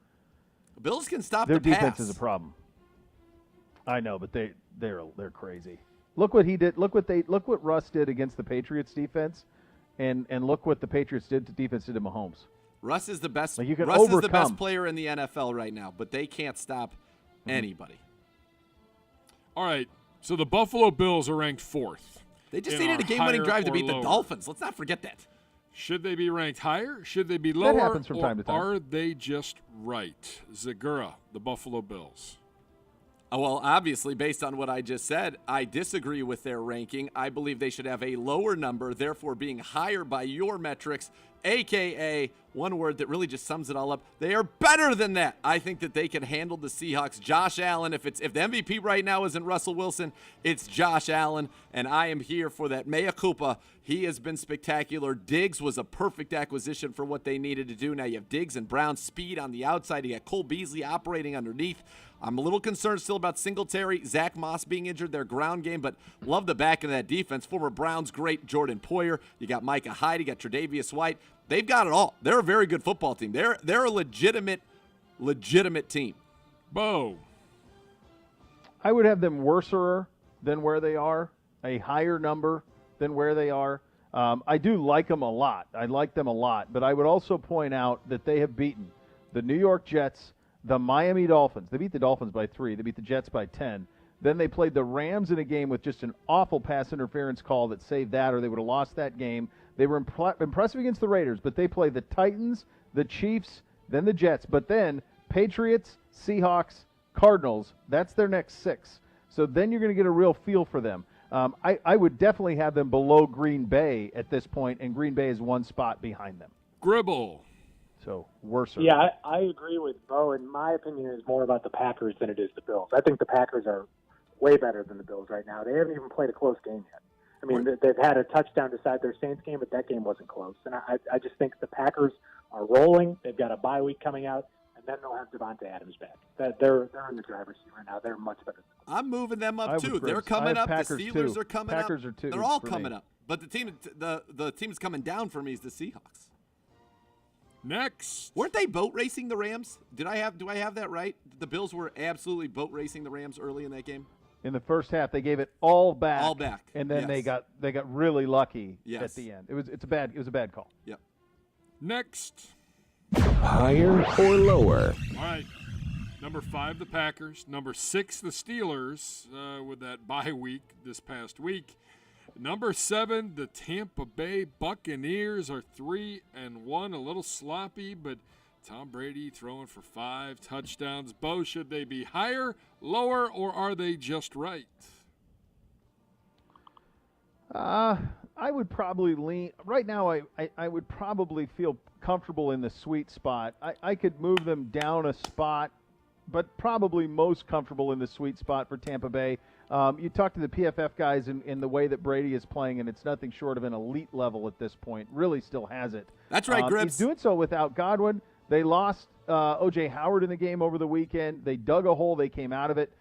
Bills can stop their the pass. defense is a problem. I know, but they're crazy. Look what he did. Look what Russ did against the Patriots defense, and look what the Patriots defense did to Mahomes. Russ is the best. Like, you can Russ is the overcome. best player in the NFL right now, but they can't stop anybody. All right. So the Buffalo Bills are ranked 4th. They just in needed our a game-winning higher drive to or beat the lower. Dolphins. Let's not forget that. Should they be ranked higher? Should they be lower? happens from time to time. Are they just right? Zegura, the Buffalo Bills. Well, obviously, based on what I just said, I disagree with their ranking. I believe they should have a lower number, therefore being higher by your metrics, a.k.a. one word that really just sums it all up. They are better than that. I think that they can handle the Seahawks. Josh Allen, if the MVP right now isn't Russell Wilson, it's Josh Allen, and I am here for that mea culpa. He has been spectacular. Diggs was a perfect acquisition for what they needed to do. Now you have Diggs and Brown, speed on the outside. You got Cole Beasley operating underneath. I'm a little concerned still about Singletary, Zach Moss being injured, their ground game, but love the back of that defense. Former Browns great Jordan Poyer. You got Micah Hyde. You got Tre'Davious White. They've got it all. They're a very good football team. They're a legitimate team. Beau. I would have them worser than where they are, a higher number than where they are. I do like them a lot. I like them a lot, but I would also point out that they have beaten the New York Jets, the Miami Dolphins. They beat the Dolphins by 3. They beat the Jets by 10. Then they played the Rams in a game with just an awful pass interference call that saved that, or they would have lost that game. They were impressive against the Raiders, but they played the Titans, the Chiefs, then the Jets. But then Patriots, Seahawks, Cardinals, that's their next 6. So then you're going to get a real feel for them. I would definitely have them below Green Bay at this point, and Green Bay is one spot behind them. Gribble. So worse. Yeah, I agree with Beau, and my opinion is more about the Packers than it is the Bills. I think the Packers are way better than the Bills right now. They haven't even played a close game yet. I mean, they've had a touchdown decide their Saints game, but that game wasn't close. And I just think the Packers are rolling. They've got a bye week coming out, and then they'll have Devontae Adams back. They're in the driver's seat right now. They're much better. I'm moving them up too. They're coming up. Packers the Steelers too. are coming Packers up. Are two They're all for coming me. up. But the team's coming down for me is the Seahawks. Next. Weren't they boat racing the Rams? Do I have that right? The Bills were absolutely boat racing the Rams early in that game. In the first half, they gave it all back. All back. And then Yes. they got really lucky Yes. at the end. It was a bad call. Yep. Next. Higher or lower? All right. Number 5, the Packers. Number 6, the Steelers, with that bye week this past week. Number 7, the Tampa Bay Buccaneers are 3-1, a little sloppy, but Tom Brady throwing for 5 touchdowns. Beau, should they be higher, lower, or are they just right? I would probably lean right now. I would probably feel comfortable in the sweet spot. I could move them down a spot, but probably most comfortable in the sweet spot for Tampa Bay. You talk to the PFF guys in the way that Brady is playing, and it's nothing short of an elite level at this point. Really still has it. That's right, Gribbs. He's doing so without Godwin. They lost O.J. Howard in the game over the weekend. They dug a hole. They came out of it.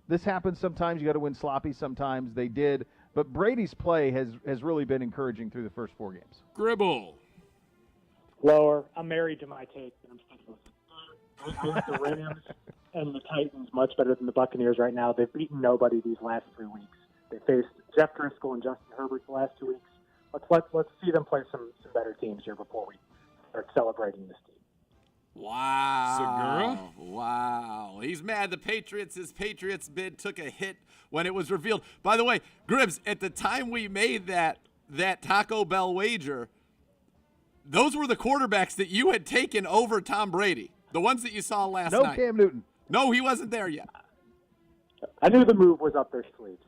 This happens sometimes. You got to win sloppy sometimes. They did. But Brady's play has really been encouraging through the first 4 games. Gribble. Lower. I'm married to my take, and I'm sticking with it. I think the Rams and the Titans much better than the Buccaneers right now. They've beaten nobody these last 3 weeks. They faced Jeff Driscoll and Justin Herbert the last 2 weeks. Let's see them play some better teams here before we start celebrating this team. Wow. Wow. He's mad. His Patriots bid took a hit when it was revealed. By the way, Gribbs, at the time we made that Taco Bell wager, those were the quarterbacks that you had taken over Tom Brady. The ones that you saw last night. No Cam Newton. No, he wasn't there yet. I knew the move was up their sleeves.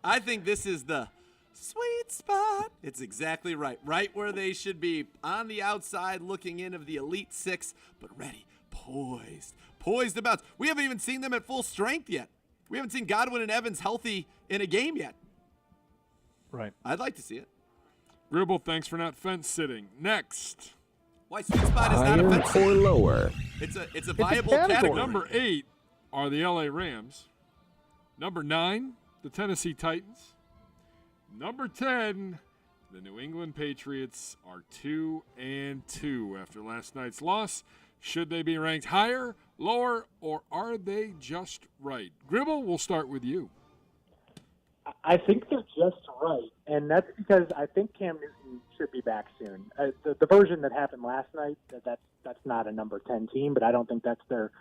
I think this is the sweet spot. It's exactly right. Right where they should be, on the outside looking in of the Elite Six, but ready, poised to bounce. We haven't even seen them at full strength yet. We haven't seen Godwin and Evans healthy in a game yet. Right. I'd like to see it. Gribble, thanks for not fence sitting. Next. Why sweet spot is not Higher offensive? or lower? It's a viable category. category. Number 8 are the LA Rams. Number 9, the Tennessee Titans. Number 10, the New England Patriots are 2-2 after last night's loss. Should they be ranked higher, lower, or are they just right? Gribble, we'll start with you. I think they're just right, and that's because I think Cam Newton should be back soon. The version that happened last night, that's not a number 10 team, but I don't think that's their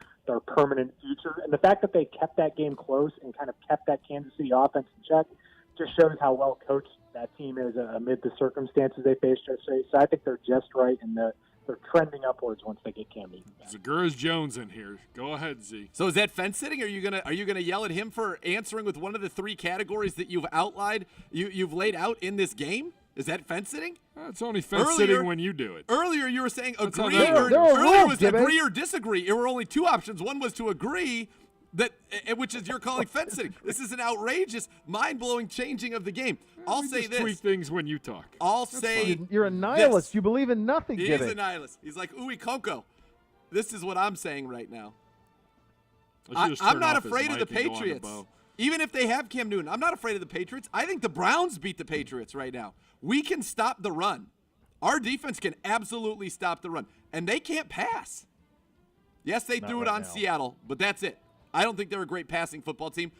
permanent future. And the fact that they kept that game close and kind of kept that Kansas City offense in check just shows how well coached that team is amid the circumstances they faced yesterday. So I think they're just right, and they're trending upwards once they get Cam Newton back. Zegura Jones in here. Go ahead, Z. So is that fence sitting? Are you gonna yell at him for answering with one of the three categories that you've outlined? You've laid out in this game? Is that fence sitting? It's only fence sitting when you do it. Earlier you were saying agree agree or disagree. There were only two options. One was to agree, which is you're calling fence sitting. This is an outrageous, mind-blowing changing of the game. I'll say this. Tweak things when you talk. You're a nihilist. This. You believe in nothing. He is a nihilist. He's like Uwe Konko. This is what I'm saying right now. I'm not afraid of the Patriots. Even if they have Cam Newton, I'm not afraid of the Patriots. I think the Browns beat the Patriots right now. We can stop the run. Our defense can absolutely stop the run. And they can't pass. Yes, they threw it on Seattle, but that's it. I don't think they're a great passing football team.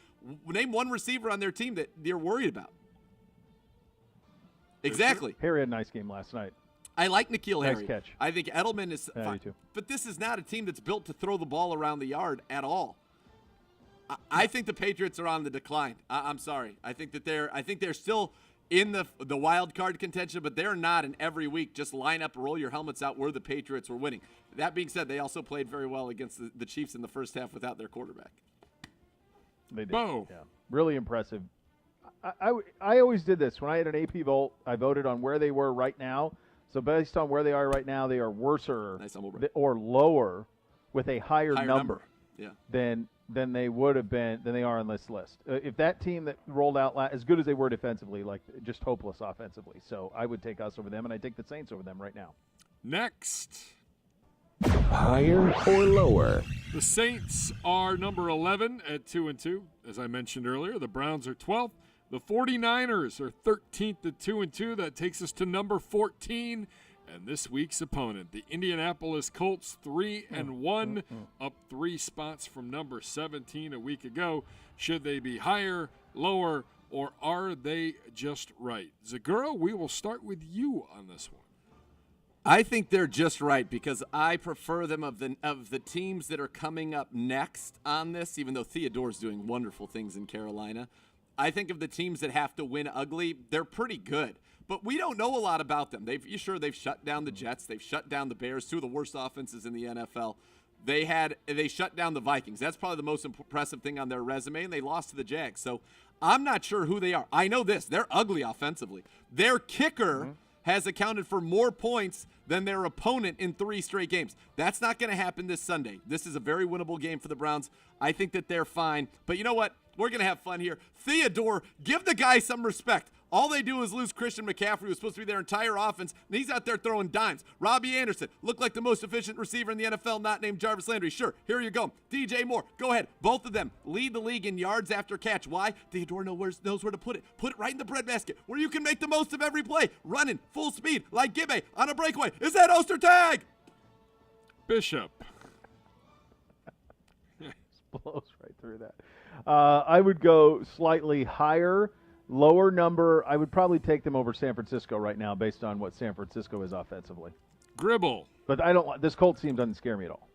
Name one receiver on their team that you're worried about. Exactly. Harry had a nice game last night. I like N'Keal Harry. Nice catch. I think Edelman is fine. But this is not a team that's built to throw the ball around the yard at all. I think the Patriots are on the decline. I'm sorry. I think they're still in the wild card contention, but they're not. And every week, just line up, roll your helmets out where the Patriots were winning. That being said, they also played very well against the Chiefs in the first half without their quarterback. They did. Bo. Yeah, really impressive. I always did this. When I had an AP vote, I voted on where they were right now. So based on where they are right now, they are worse or lower with a higher number. Yeah. Than they would have been than they are on this list. If that team that rolled out as good as they were defensively, like just hopeless offensively. So I would take us over them, and I take the Saints over them right now. Next. Higher or lower? The Saints are number 11 at 2-2. As I mentioned earlier, the Browns are 12th. The 49ers are 13th at 2-2. That takes us to number 14. And this week's opponent, the Indianapolis Colts, 3-1, up 3 spots from number 17 a week ago. Should they be higher, lower, or are they just right? Zegura, we will start with you on this one. I think they're just right because I prefer them of the teams that are coming up next on this, even though Theodore's doing wonderful things in Carolina. I think of the teams that have to win ugly, they're pretty good. But we don't know a lot about them. They've shut down the Jets. They've shut down the Bears, two of the worst offenses in the NFL. They shut down the Vikings. That's probably the most impressive thing on their resume, and they lost to the Jags. So I'm not sure who they are. I know this. They're ugly offensively. Their kicker has accounted for more points than their opponent in 3 straight games. That's not going to happen this Sunday. This is a very winnable game for the Browns. I think that they're fine. But you know what? We're going to have fun here. Theodore, give the guy some respect. All they do is lose Christian McCaffrey, who's supposed to be their entire offense, and he's out there throwing dimes. Robbie Anderson looked like the most efficient receiver in the NFL, not named Jarvis Landry. Sure, here you go. DJ Moore, go ahead. Both of them lead the league in yards after catch. Why? Theodore knows where to put it. Put it right in the breadbasket, where you can make the most of every play. Running full speed like Gibbe on a breakaway. Is that Ostertag? Bishop. Blows right through that. I would go slightly higher. Lower number, I would probably take them over San Francisco right now based on what San Francisco is offensively. Gribble. But this Colts team doesn't scare me at all.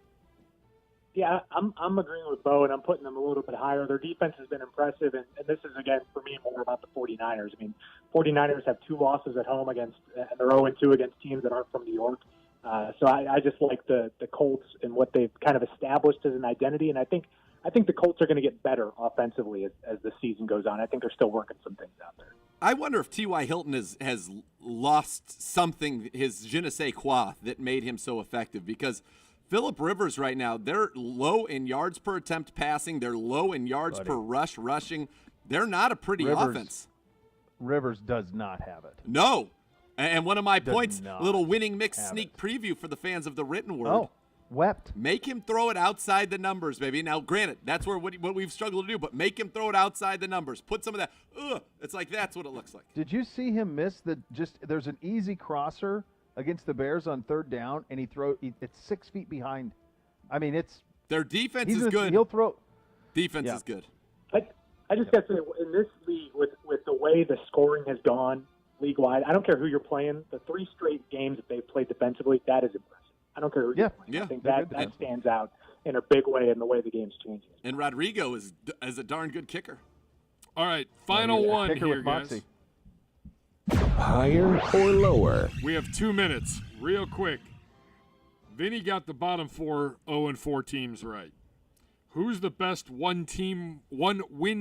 Yeah, I'm agreeing with Bo, and I'm putting them a little bit higher. Their defense has been impressive, and this is, again, for me, more about the 49ers. I mean, 49ers have 2 losses at home and they're 0-2 against teams that aren't from New York. So I just like the Colts and what they've kind of established as an identity, and I think the Colts are going to get better offensively as the season goes on. I think they're still working some things out there. I wonder if T.Y. Hilton has lost something, his je ne sais quoi, that made him so effective. Because Phillip Rivers right now, they're low in yards per attempt passing. They're low in yards per rushing. They're not a pretty offense. Rivers does not have it. No. And one of my points, little winning mix sneak preview for the fans of the written word. Oh. Wept. Make him throw it outside the numbers, baby. Now, granted, that's what we've struggled to do, but make him throw it outside the numbers. Put some of that. It's like that's what it looks like. Did you see him miss there's an easy crosser against the Bears on 3rd down, and it's 6 feet behind. I mean, their defense is good. He'll throw. Defense is good. I just got to say, in this league, with the way the scoring has gone league-wide, I don't care who you're playing, the 3 straight games that they've played defensively, that is impressive. I don't care who you're playing. I think that stands out in a big way in the way the game's changing. And Rodrigo is a darn good kicker. All right, final one Kicker here, with guys. Moxie. Higher or lower? We have 2 minutes, real quick. Vinny got the bottom 4 0-4 teams right. Who's the best one-win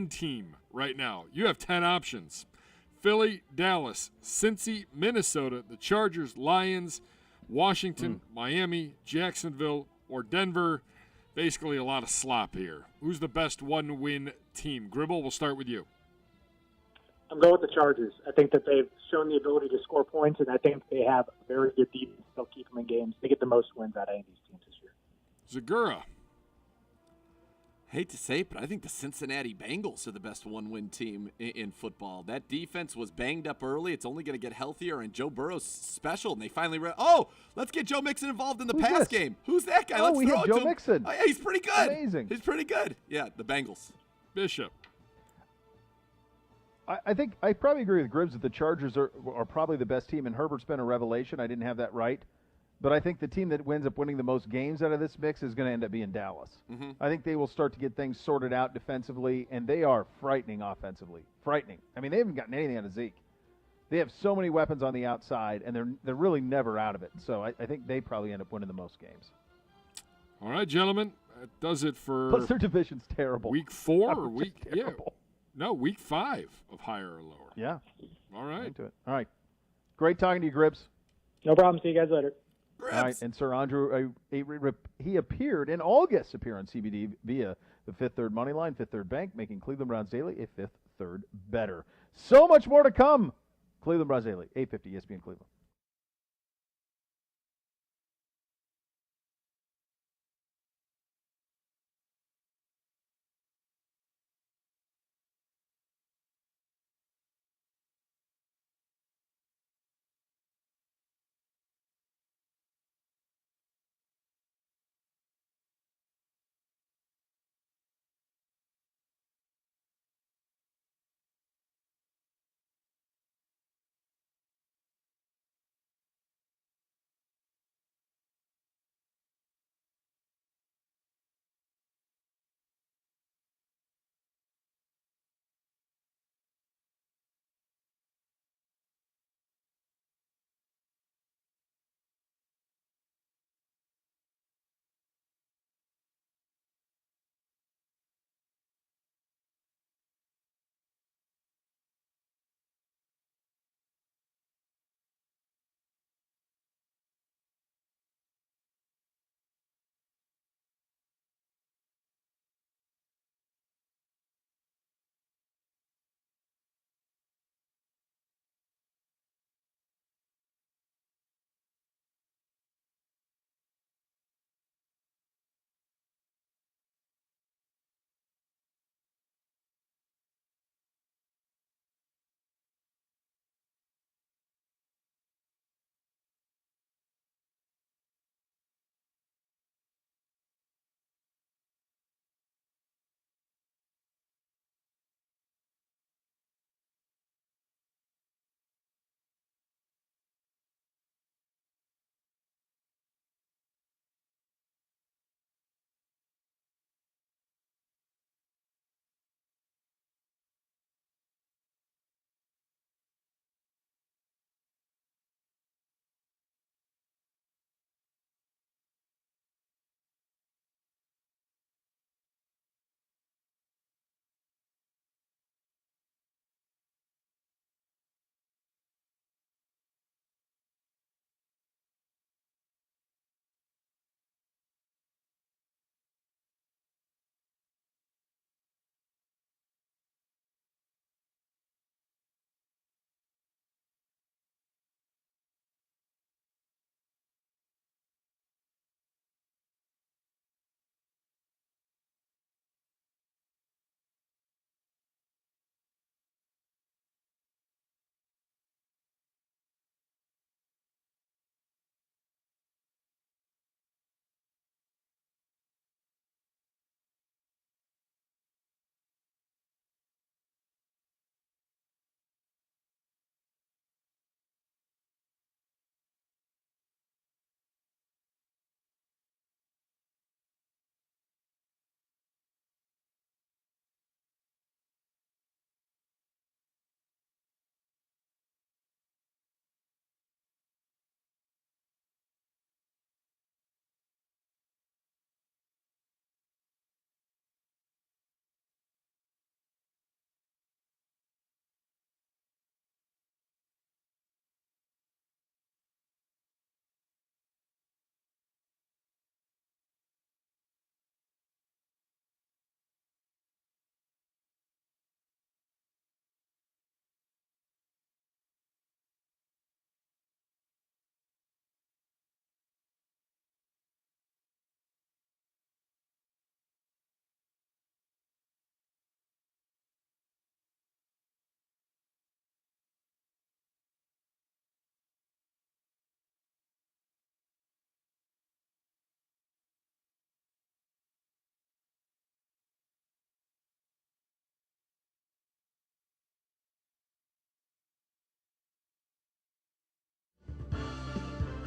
team right now? You have 10 options. Philly, Dallas, Cincy, Minnesota, the Chargers, Lions, Washington, Miami, Jacksonville, or Denver. Basically a lot of slop here. Who's the best one-win team? Gribble, we'll start with you. I'm going with the Chargers. I think that they've shown the ability to score points, and I think they have a very good defense. They'll keep them in games. They get the most wins out of any of these teams this year. Zegura. Hate to say it, but I think the Cincinnati Bengals are the best one-win team in football. That defense was banged up early. It's only going to get healthier, and Joe Burrow's special. And they finally let's get Joe Mixon involved in the pass game. Who's that guy? Let's we throw have it to Joe him. Mixon. Oh, yeah, he's pretty good. Amazing. He's pretty good. Yeah, the Bengals. Bishop. I think I probably agree with Gribbs that the Chargers are probably the best team, and Herbert's been a revelation. I didn't have that right. But I think the team that ends up winning the most games out of this mix is going to end up being Dallas. Mm-hmm. I think they will start to get things sorted out defensively, and they are frightening offensively. Frightening. I mean, they haven't gotten anything out of Zeke. They have so many weapons on the outside, and they're really never out of it. So I think they probably end up winning the most games. All right, gentlemen. That does it for Plus their division's terrible. week 4 or Week week 5 of higher or lower. Yeah. All right. Into it. All right. Great talking to you, Gribbs. No problem. See you guys later. All right, and Sir Andrew, he appeared in all guests appear on CBD via the Fifth Third Moneyline, Fifth Third Bank, making Cleveland Browns Daily a Fifth Third better. So much more to come. Cleveland Browns Daily, 850 ESPN Cleveland.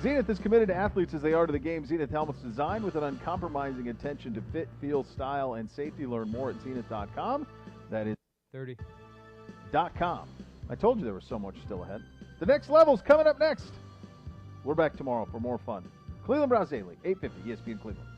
Zenith is committed to athletes as they are to the game. Zenith helmets designed with an uncompromising attention to fit, feel, style, and safety. Learn more at zenith.com. That is 30.com. I told you there was so much still ahead. The next level's coming up next. We're back tomorrow for more fun. Cleveland Browns Daily, 850 ESPN Cleveland.